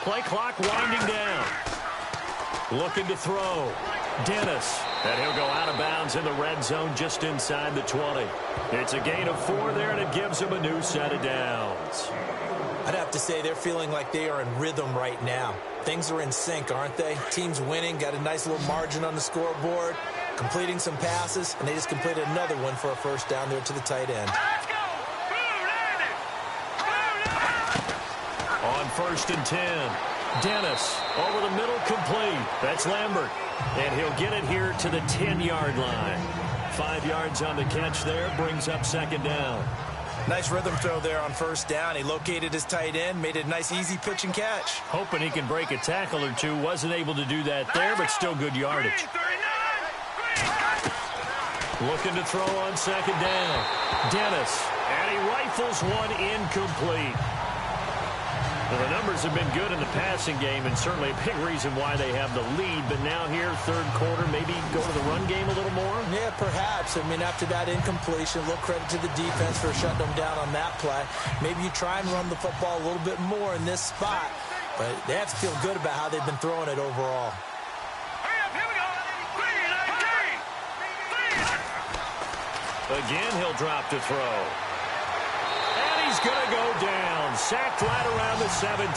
Play clock winding down. Looking to throw. Dennis. And he'll go out of bounds in the red zone just inside the 20. It's a gain of 4 there, and it gives him a new set of downs. I'd have to say they're feeling like they are in rhythm right now. Things are in sync, aren't they? Team's winning, got a nice little margin on the scoreboard, completing some passes, and they just completed another one for a first down there to the tight end. On 1st and 10, Dennis over the middle, complete. That's Lambert, and he'll get it here to the 10-yard line. 5 yards on the catch there, brings up second down. Nice rhythm throw there on first down. He located his tight end, made it a nice easy pitch and catch. Hoping he can break a tackle or two. Wasn't able to do that there, but still good yardage. Looking to throw on second down. Dennis, and he rifles one incomplete. Well, the numbers have been good in the passing game, and certainly a big reason why they have the lead. But now here, third quarter, maybe go to the run game a little more? Yeah, perhaps. I mean, after that incompletion, a little credit to the defense for shutting them down on that play. Maybe you try and run the football a little bit more in this spot. But they have to feel good about how they've been throwing it overall. Again, he'll drop to throw. And he's going to go down. Sacked right around the 17.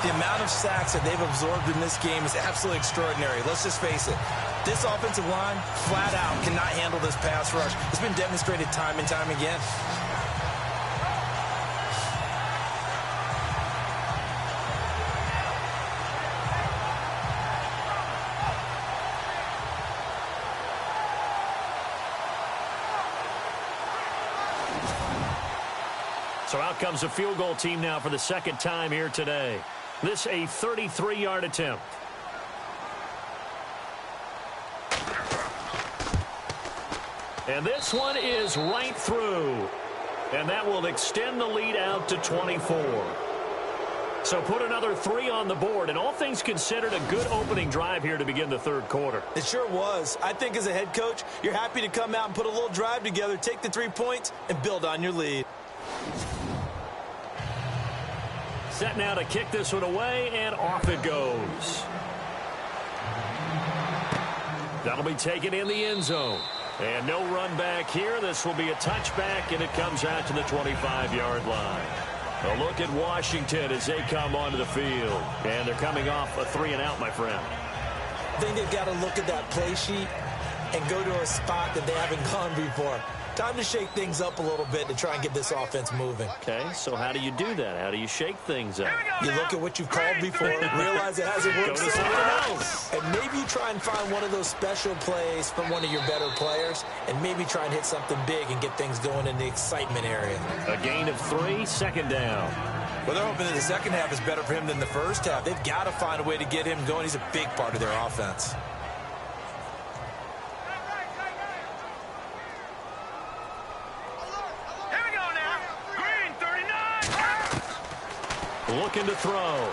The amount of sacks that they've absorbed in this game is absolutely extraordinary. Let's just face it. This offensive line, flat out, cannot handle this pass rush. It's been demonstrated time and time again. So out comes a field goal team now for the second time here today. This a 33-yard attempt. And this one is right through. And that will extend the lead out to 24. So put another 3 on the board. And all things considered, a good opening drive here to begin the third quarter. It sure was. I think as a head coach, you're happy to come out and put a little drive together, take the 3 points, and build on your lead. Set now to kick this one away, and off it goes. That'll be taken in the end zone. And no run back here. This will be a touchback, and it comes out to the 25-yard line. A look at Washington as they come onto the field. And they're coming off a 3-and-out, my friend. I think they've got to look at that play sheet and go to a spot that they haven't gone before. Time to shake things up a little bit to try and get this offense moving. Okay, so how do you do that? How do you shake things up? You look at what you've called before, realize it hasn't worked somewhere else. And maybe you try and find one of those special plays from one of your better players, and maybe try and hit something big and get things going in the excitement area. A gain of 3, second down. Well, they're hoping that the second half is better for him than the first half. They've got to find a way to get him going. He's a big part of their offense. Looking to throw.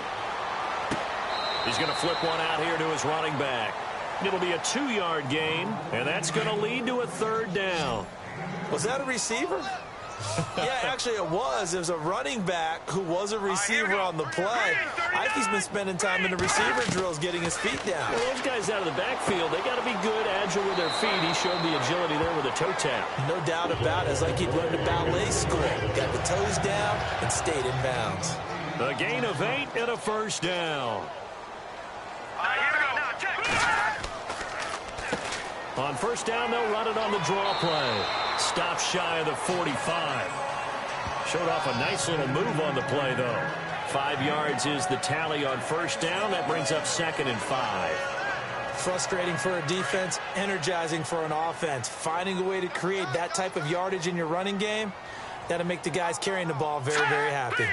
He's going to flip one out here to his running back. It'll be a 2-yard gain, and that's going to lead to a third down. Was that a receiver? Yeah, actually it was. It was a running back who was a receiver on the play. Ike's been spending time in the receiver drills getting his feet down. Well, those guys out of the backfield, they got to be good, agile with their feet. He showed the agility there with a toe tap. No doubt about it. It's like he'd run to ballet school. Got the toes down and stayed in bounds. A gain of 8 and a first down. On first down, they'll run it on the draw play. Stop shy of the 45. Showed off a nice little move on the play, though. 5 yards is the tally on first down. That brings up 2nd and 5. Frustrating for a defense, energizing for an offense. Finding a way to create that type of yardage in your running game, that'll make the guys carrying the ball very, very happy.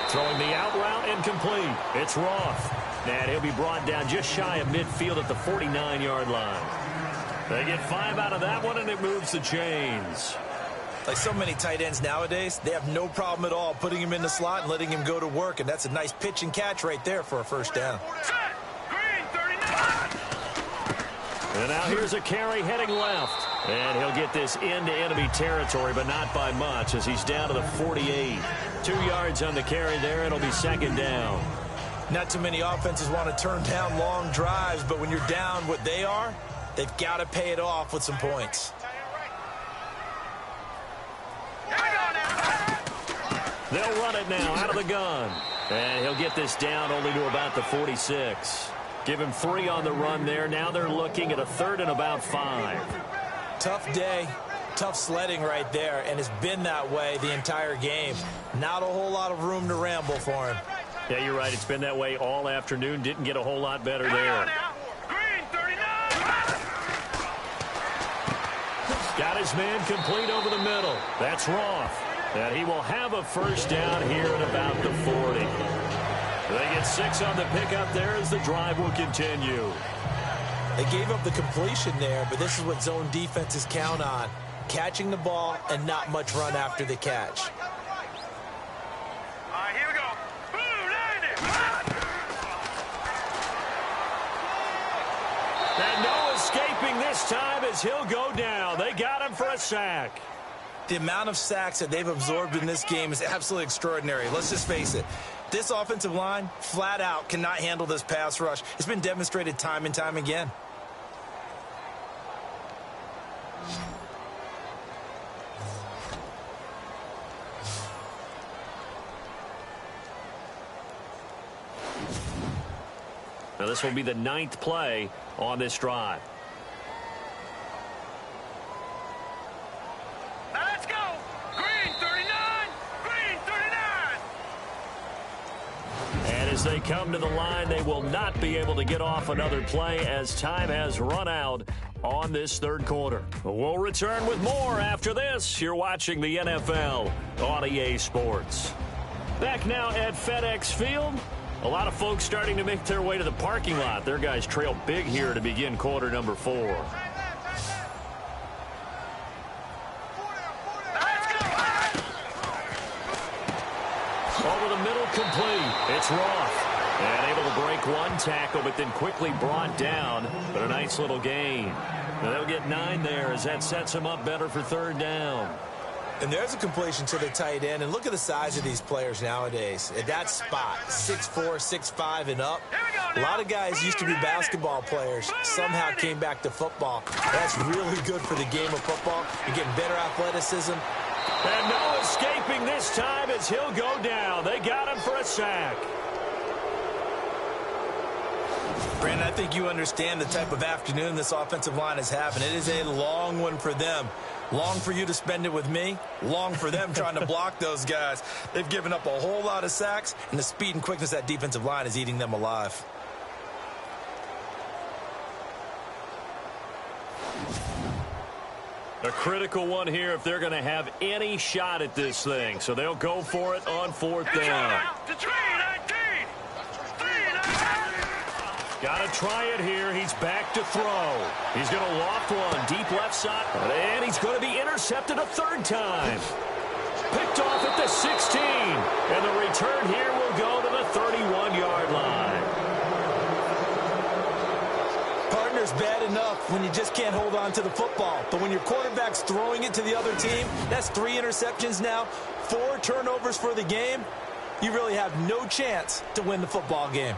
Throwing the out route incomplete. It's Roth. And he'll be brought down just shy of midfield at the 49-yard line. They get 5 out of that one, and it moves the chains. Like so many tight ends nowadays, they have no problem at all putting him in the slot and letting him go to work, and that's a nice pitch and catch right there for a first down. And now here's a carry heading left. And he'll get this into enemy territory, but not by much as he's down to the 48. 2 yards on the carry there. It'll be second down. Not too many offenses want to turn down long drives, but when you're down what they are, they've got to pay it off with some points. They'll run it now out of the gun. And he'll get this down only to about the 46. Give him 3 on the run there. Now they're looking at a 3rd and about 5. Tough day, tough sledding right there, and it's been that way the entire game. Not a whole lot of room to ramble for him. Yeah, you're right. It's been that way all afternoon. Didn't get a whole lot better there. Got his man complete over the middle. That's Roth. And he will have a first down here at about the 40. They get 6 on the pickup there as the drive will continue. They gave up the completion there, but this is what zone defenses count on. Catching the ball and not much run after the catch. All right, here we go. And no escaping this time as he'll go down. They got him for a sack. The amount of sacks that they've absorbed in this game is absolutely extraordinary. Let's just face it. This offensive line, flat out, cannot handle this pass rush. It's been demonstrated time and time again. Now this will be the 9th play on this drive. Now let's go. Green 39. Green 39. And as they come to the line, they will not be able to get off another play as time has run out on this third quarter. We'll return with more after this. You're watching the NFL on EA Sports. Back now at FedEx Field. A lot of folks starting to make their way to the parking lot. Their guys trail big here to begin quarter number 4. Over the middle, complete. It's Roth. And able to break one tackle, but then quickly brought down. But a nice little gain. Now they'll get 9 there as that sets them up better for third down. And there's a completion to the tight end. And look at the size of these players nowadays. At that spot, 6'4", 6'5", and up. A lot of guys used to be basketball players. Somehow came back to football. That's really good for the game of football. You're getting better athleticism. And no escaping this time as he'll go down. They got him for a sack. Brandon, I think you understand the type of afternoon this offensive line is having. It is a long one for them. Long for you to spend it with me. Long for them trying to block those guys. They've given up a whole lot of sacks, and the speed and quickness of that defensive line is eating them alive. A critical one here if they're going to have any shot at this thing. So they'll go for it on 4th down. Got to try it here. He's back to throw. He's going to loft one. Deep left side. And he's going to be intercepted a 3rd time. Picked off at the 16. And the return here will go to the 31-yard line. Partner's bad enough when you just can't hold on to the football. But when your quarterback's throwing it to the other team, that's 3 interceptions now, 4 turnovers for the game. You really have no chance to win the football game.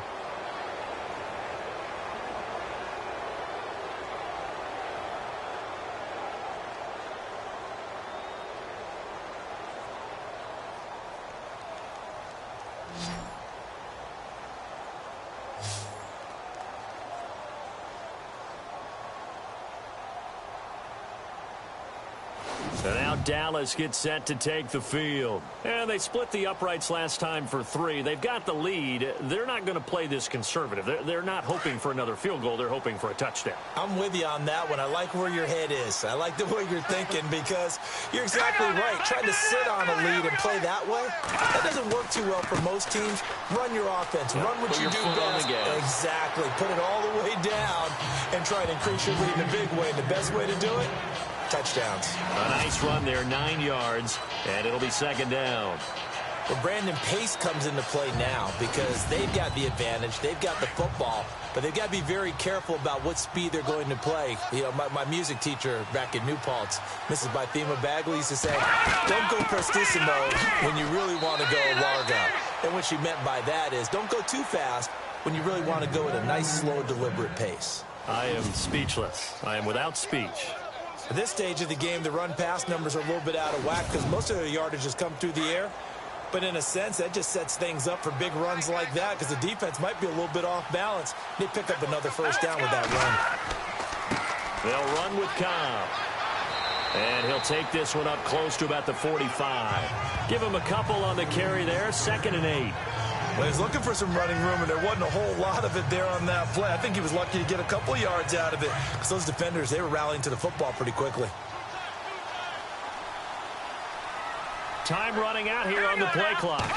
So now Dallas gets set to take the field. And they split the uprights last time for 3. They've got the lead. They're not going to play this conservative. They're not hoping for another field goal. They're hoping for a touchdown. I'm with you on that one. I like where your head is. I like the way you're thinking because you're exactly right. Trying to sit on a lead and play that way, that doesn't work too well for most teams. Run your offense. Run what you do best. Exactly. Put it all the way down and try to increase your lead in a big way. The best way to do it, touchdowns. A nice run there, 9 yards, and it'll be 2nd down. Well, Brandon, pace comes into play now because they've got the advantage. They've got the football, but they've got to be very careful about what speed they're going to play. You know, my music teacher back in New Paltz, Mrs. Bythema Bagley, used to say, don't go prestissimo when you really want to go largo. And what she meant by that is don't go too fast when you really want to go at a nice, slow, deliberate pace. I am speechless. I am without speech. At this stage of the game, the run-pass numbers are a little bit out of whack because most of their yardage has come through the air. But in a sense, that just sets things up for big runs like that because the defense might be a little bit off balance. They pick up another 1st down with that run. They'll run with Cobb. And he'll take this one up close to about the 45. Give him a couple on the carry there, 2nd and 8. Well, he was looking for some running room, and there wasn't a whole lot of it there on that play. I think he was lucky to get a couple yards out of it because those defenders, they were rallying to the football pretty quickly. Time running out here on the play clock.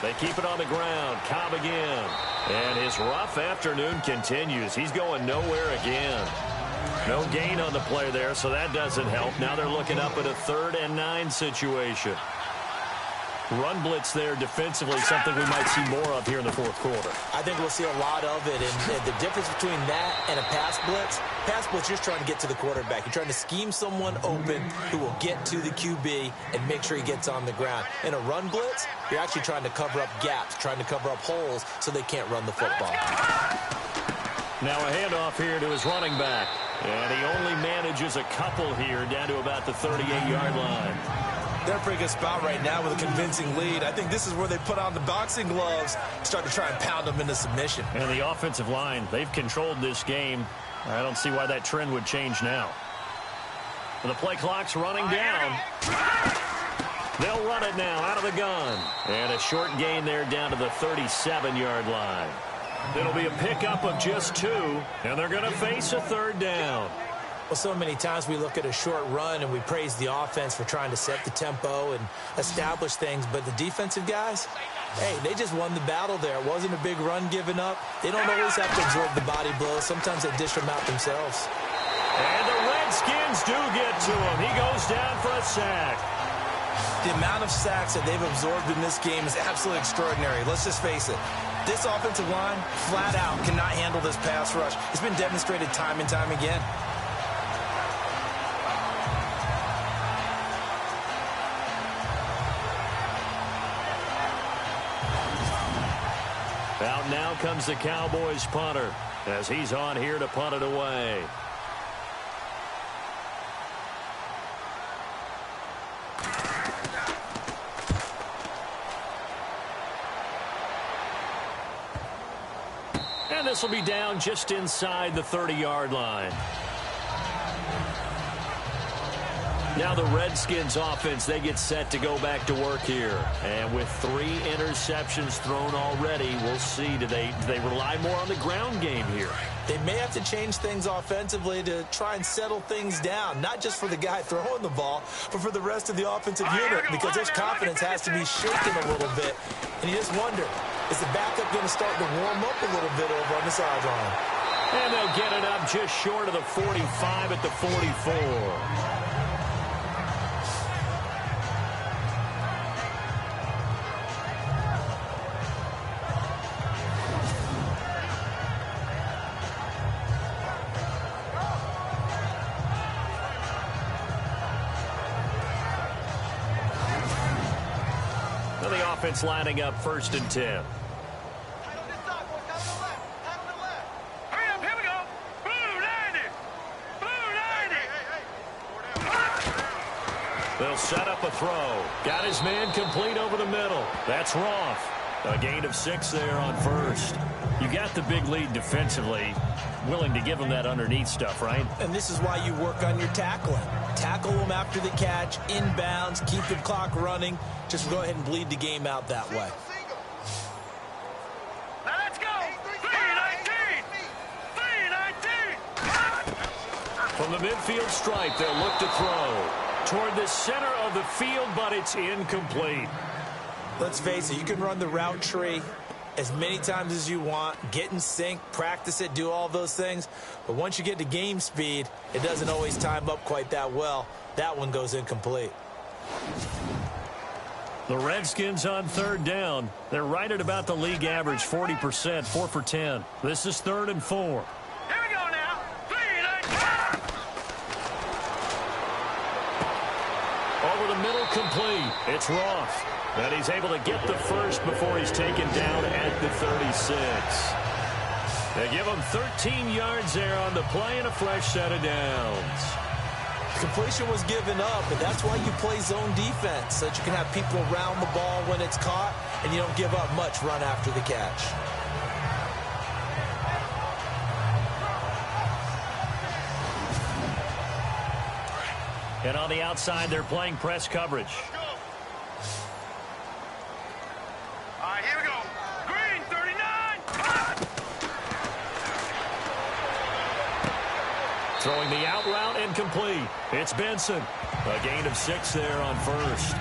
They keep it on the ground. Cobb again. And his rough afternoon continues. He's going nowhere again. No gain on the play there, so that doesn't help. Now they're looking up at a 3rd and 9 situation. Run blitz there defensively, something we might see more of here in the fourth quarter. I think we'll see a lot of it, and the difference between that and a pass blitz, you're just trying to get to the quarterback. You're trying to scheme someone open who will get to the QB and make sure he gets on the ground. In a run blitz, you're actually trying to cover up gaps, trying to cover up holes so they can't run the football. Now a handoff here to his running back. And he only manages a couple here down to about the 38-yard line. They're in a pretty good spot right now with a convincing lead. I think this is where they put on the boxing gloves, start to try and pound them into submission. And the offensive line, they've controlled this game. I don't see why that trend would change now. And the play clock's running down. They'll run it now out of the gun. And a short gain there down to the 37-yard line. It'll be a pickup of just 2, and they're going to face a third down. Well, so many times we look at a short run and we praise the offense for trying to set the tempo and establish things, but the defensive guys, hey, they just won the battle there. It wasn't a big run given up. They don't always have to absorb the body blows. Sometimes they dish them out themselves. And the Redskins do get to him. He goes down for a sack. The amount of sacks that they've absorbed in this game is absolutely extraordinary. Let's just face it. This offensive line, flat out, cannot handle this pass rush. It's been demonstrated time and time again. Out now comes the Cowboys punter as he's on here to punt it away. And this will be down just inside the 30-yard line. Now the Redskins offense, they get set to go back to work here. And with 3 interceptions thrown already, we'll see. Do they rely more on the ground game here? They may have to change things offensively to try and settle things down, not just for the guy throwing the ball, but for the rest of the offensive unit, because their confidence has to be shaken a little bit. And you just wonder, is the backup going to start to warm up a little bit over on the sideline? And they'll get it up just short of the 45 at the 44. Offense lining up 1st and 10. Hurry up, here we go. Blue 90. Blue 90. They'll set up a throw. Got his man complete over the middle. That's Roth. A gain of 6 there on 1st. You got the big lead defensively. Willing to give him that underneath stuff, right? And this is why you work on your tackling. Tackle them after the catch, inbounds, keep the clock running. Just go ahead and bleed the game out that way. Now let's go. 319. 319. From the midfield stripe, they'll look to throw toward the center of the field, but it's incomplete. Let's face it, you can run the route tree as many times as you want, get in sync, practice it, do all those things. But once you get to game speed, it doesn't always time up quite that well. That one goes incomplete. The Redskins on 3rd down. They're right at about the league average, 40%, 4 for 10. This is 3rd and 4. Here we go now. 319. Over the middle, complete. It's Roth. And he's able to get the first before he's taken down at the 36. They give him 13 yards there on the play and a fresh set of downs. Completion was given up, but that's why you play zone defense, so that you can have people around the ball when it's caught, and you don't give up much run after the catch. And on the outside, they're playing press coverage. All right, here we go. Green 39. Throwing the out route incomplete. It's Benson. A gain of 6 there on 1st.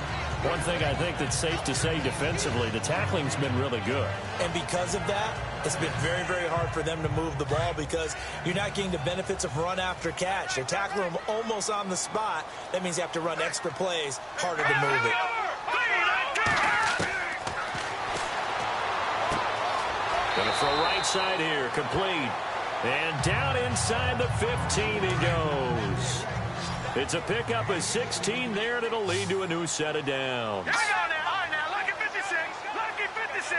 One thing I think that's safe to say defensively, the tackling's been really good. And because of that, it's been very, very hard for them to move the ball because you're not getting the benefits of run after catch. They're tackling them almost on the spot. That means you have to run extra plays, harder to move it. from right side here, complete. And down inside the 15 he goes. It's a pickup of 16 there, and it'll lead to a new set of downs. Hang on now. All right, now, lucky 56. Lucky 56.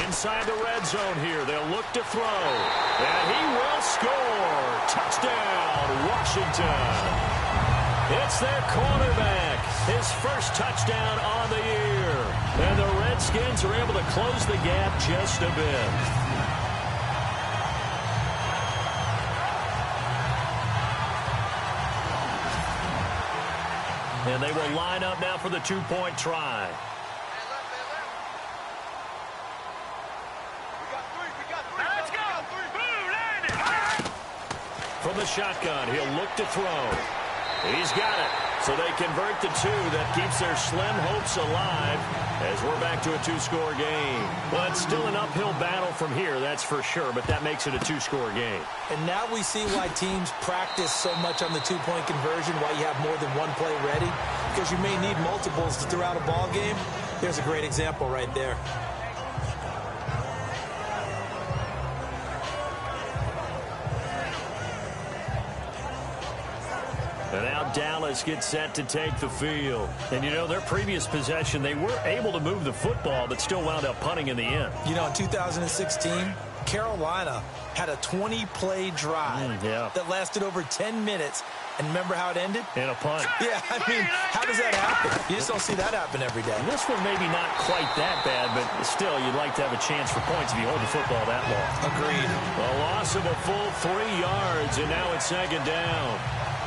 Inside the red zone here, they'll look to throw. And he will score. Touchdown, Washington. It's their quarterback. His first touchdown on the year. And the Redskins are able to close the gap just a bit. And they will line up now for the two-point try. Let's go. Boom, landed. From the shotgun, he'll look to throw. He's got it. So they convert the two. That keeps their slim hopes alive as we're back to a two-score game. Well, it's still an uphill battle from here, that's for sure, but that makes it a two-score game. And now we see why teams practice so much on the two-point conversion, why you have more than one play ready, because you may need multiples to throw out a ball game. There's a great example right there. And now Dallas gets set to take the field. And, you know, their previous possession, they were able to move the football, but still wound up punting in the end. You know, in 2016, Carolina had a 20-play drive that lasted over 10 minutes. And remember how it ended? In a punt. Yeah, I mean, how does that happen? You just don't see that happen every day. This one maybe not quite that bad, but still, you'd like to have a chance for points if you hold the football that long. Agreed. A loss of a full 3 yards, and now it's second down.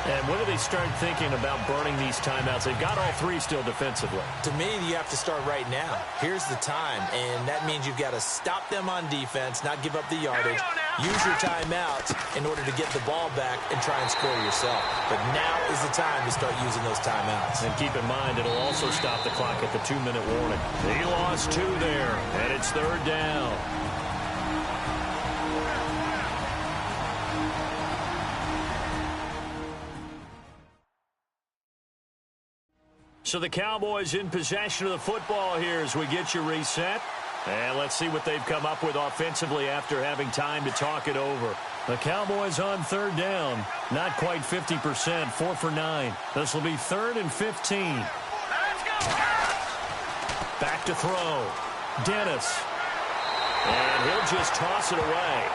And when do they start thinking about burning these timeouts? They've got all three still defensively. To me, you have to start right now. Here's the time, and that means you've got to stop them on defense, not give up the yardage, use your timeouts in order to get the ball back and try and score yourself. But now is the time to start using those timeouts. And keep in mind, it'll also stop the clock at the 2-minute warning. He lost 2 there, and it's third down. So the Cowboys in possession of the football here as we get you reset. And let's see what they've come up with offensively after having time to talk it over. The Cowboys on third down. Not quite 50%, 4 for 9. This will be 3rd and 15. Back to throw. Dennis. And he'll just toss it away.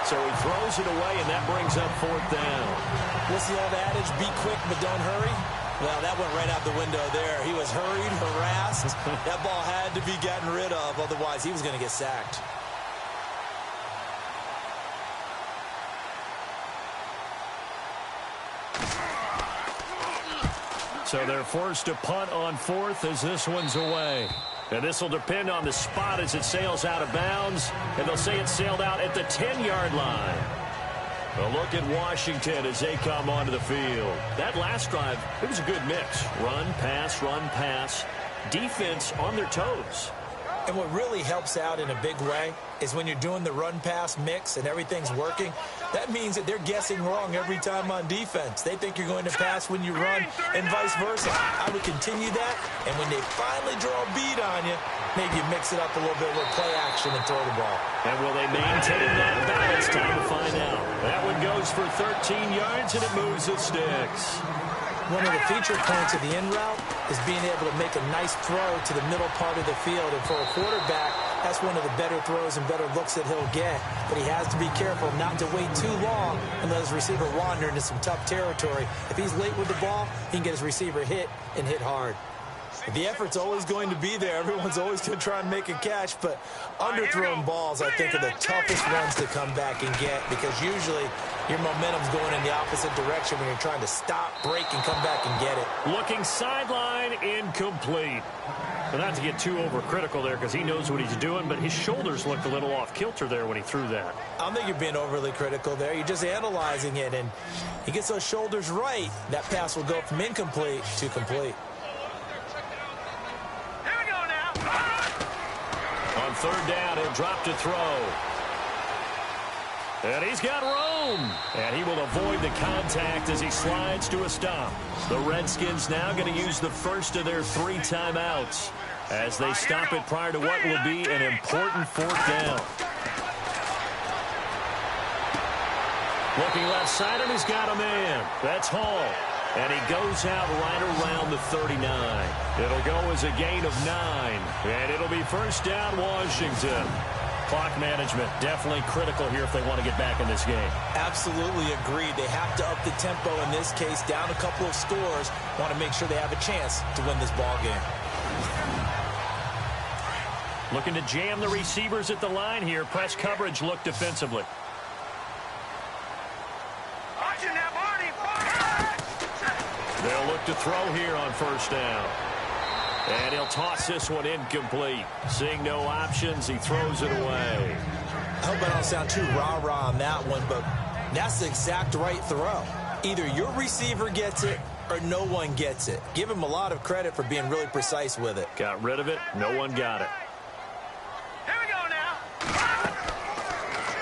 So he throws it away, and that brings up 4th down. What's the old adage? Be quick, but don't hurry. Well, that went right out the window there. He was hurried, harassed. That ball had to be gotten rid of, otherwise he was going to get sacked. So they're forced to punt on 4th as this one's away. And this will depend on the spot as it sails out of bounds. And they'll say it sailed out at the 10-yard line. A look at Washington as they come onto the field. That last drive, it was a good mix. Run, pass, defense on their toes. And what really helps out in a big way is when you're doing the run-pass mix and everything's working, that means that they're guessing wrong every time on defense. They think you're going to pass when you run and vice versa. I would continue that, and when they finally draw a beat on you, maybe you mix it up a little bit with play action and throw the ball. And will they maintain that balance? Time to find out. That one goes for 13 yards, and it moves the sticks. One of the feature points of the in route is being able to make a nice throw to the middle part of the field. And for a quarterback, that's one of the better throws and better looks that he'll get. But he has to be careful not to wait too long and let his receiver wander into some tough territory. If he's late with the ball, he can get his receiver hit and hit hard. The effort's always going to be there. Everyone's always going to try and make a catch, but underthrown balls, I think, are the toughest ones to come back and get because usually your momentum's going in the opposite direction when you're trying to stop, break, and come back and get it. Looking sideline, incomplete. Well, not to get too overcritical there because he knows what he's doing, but his shoulders looked a little off kilter there when he threw that. I don't think you're being overly critical there. You're just analyzing it, and he gets those shoulders right. That pass will go from incomplete to complete. On third down, he'll drop to throw. And he's got room. And he will avoid the contact as he slides to a stop. The Redskins now going to use the first of their 3 timeouts. as they stop it prior to what will be an important fourth down. Looking left side, and he's got a man. That's Hall. And he goes out right around the 39. It'll go as a gain of 9. And it'll be first down, Washington. Clock management definitely critical here if they want to get back in this game. Absolutely agreed. They have to up the tempo in this case, down a couple of scores. Want to make sure they have a chance to win this ball game. Looking to jam the receivers at the line here. Press coverage look defensively. They'll look to throw here on first down. And he'll toss this one incomplete. Seeing no options, he throws it away. I hope I don't sound too rah-rah on that one, but that's the exact right throw. Either your receiver gets it or no one gets it. Give him a lot of credit for being really precise with it. Got rid of it. No one got it. Here we go now.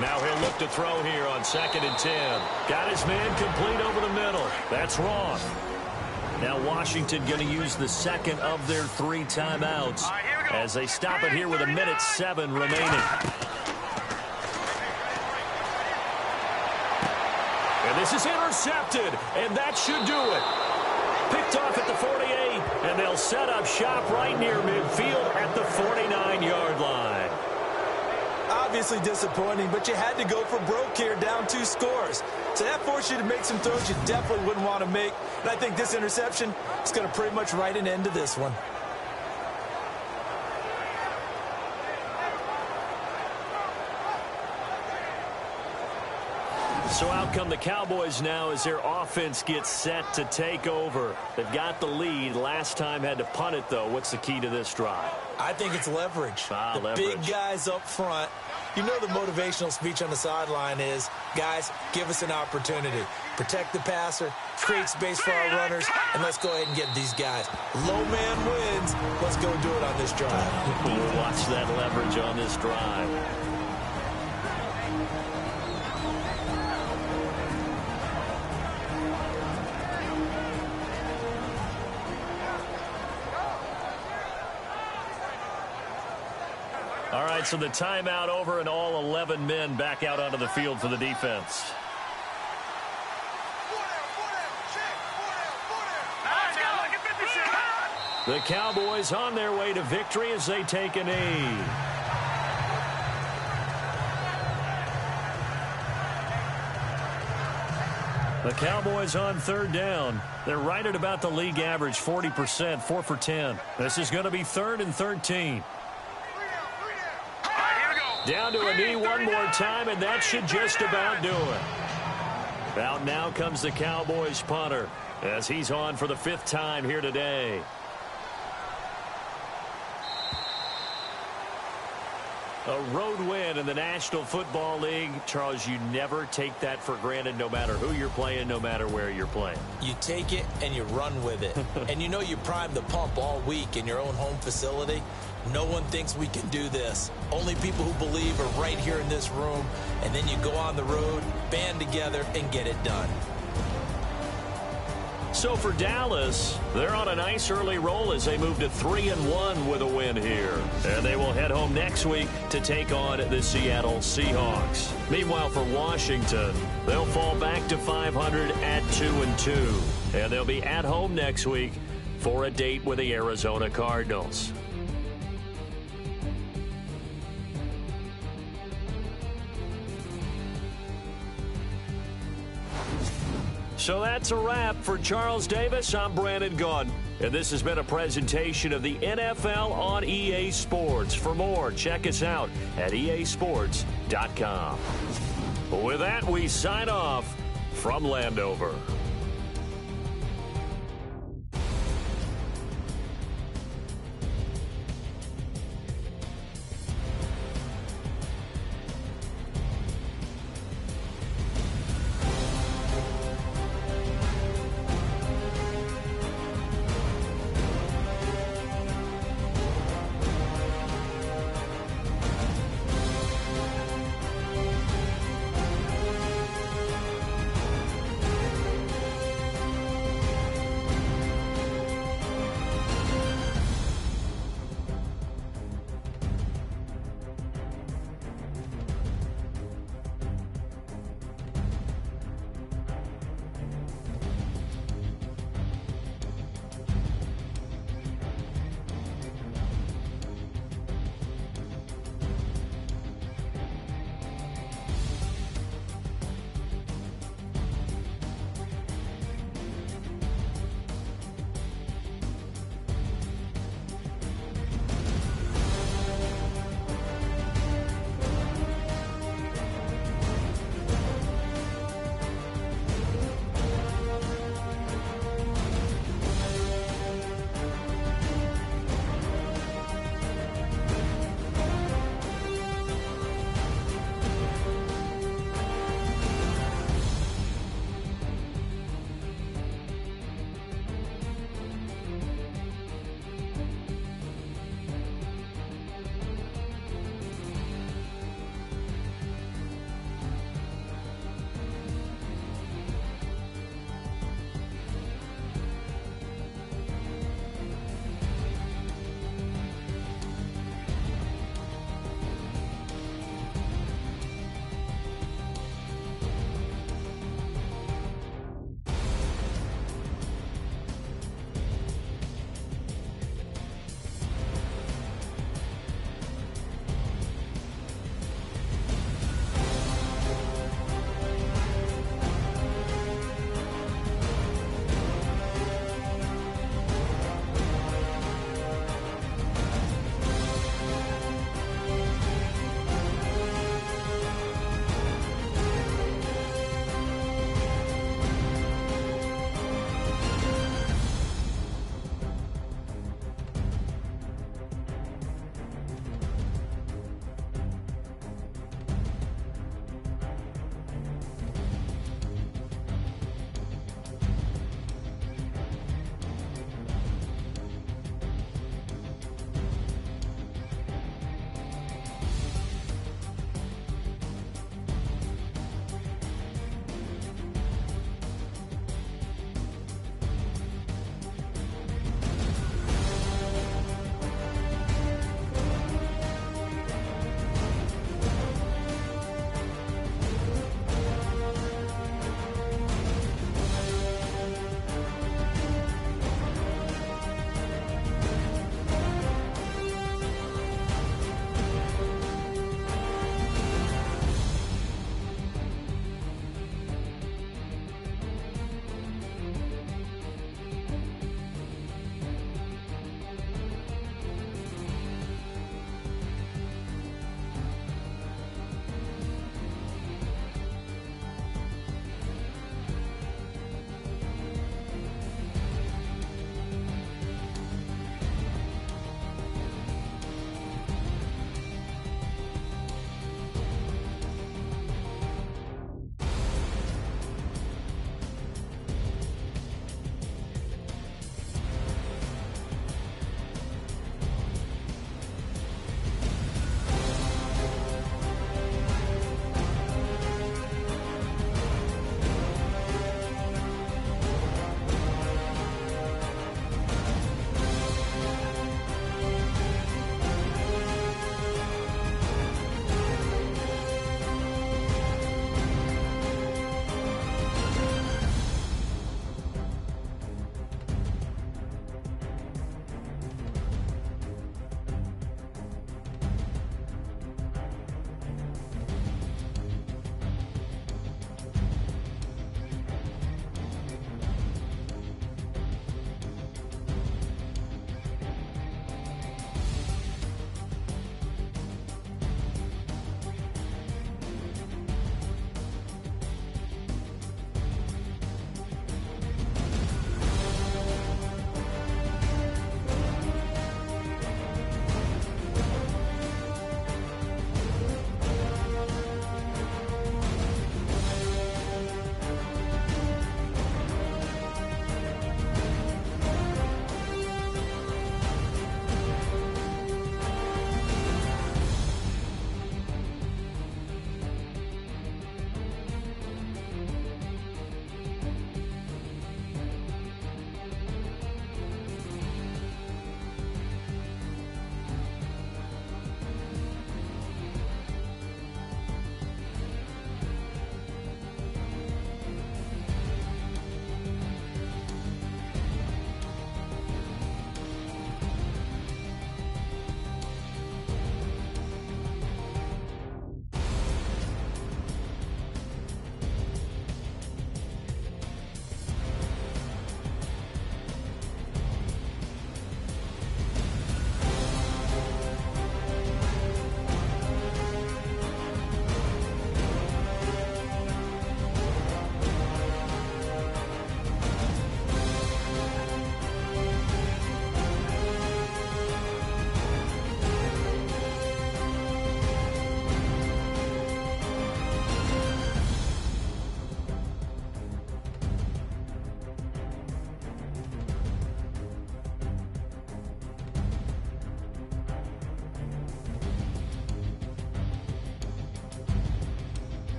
Now he'll look to throw here on 2nd and 10. Got his man complete over the middle. That's wrong. Now Washington going to use the second of their 3 timeouts as they stop it here with 1:07 remaining. And this is intercepted, and that should do it. Picked off at the 48, and they'll set up shop right near midfield at the 49-yard line. Obviously disappointing, but you had to go for broke here, down 2 scores. So that forced you to make some throws you definitely wouldn't want to make. And I think this interception is going to pretty much write an end to this one. So out come the Cowboys now as their offense gets set to take over. They've got the lead. Last time had to punt it, though. What's the key to this drive? I think it's leverage. The big guys up front. You know the motivational speech on the sideline is, guys, give us an opportunity. Protect the passer, create space for our runners, and let's go ahead and get these guys. Low man wins. Let's go do it on this drive. We'll watch that leverage on this drive. All right, so the timeout over and all 11 men back out onto the field for the defense. The Cowboys on their way to victory as they take a knee. The Cowboys on 3rd down. They're right at about the league average, 40%, 4 for 10. This is going to be 3rd and 13. Down to a knee one more time, and that should just about do it. Out now comes the Cowboys punter as he's on for the 5th time here today. A road win in the National Football League. Charles, you never take that for granted no matter who you're playing, no matter where you're playing. You take it and you run with it. And you know you primed the pump all week in your own home facility. No one thinks we can do this. Only people who believe are right here in this room. And then you go on the road, band together, and get it done. So for Dallas, they're on a nice early roll as they move to 3-1 with a win here. And they will head home next week to take on the Seattle Seahawks. Meanwhile, for Washington, they'll fall back to 500 at 2-2. And they'll be at home next week for a date with the Arizona Cardinals. So that's a wrap. For Charles Davis, I'm Brandon Gaudin. And this has been a presentation of the NFL on EA Sports. For more, check us out at easports.com. With that, we sign off from Landover.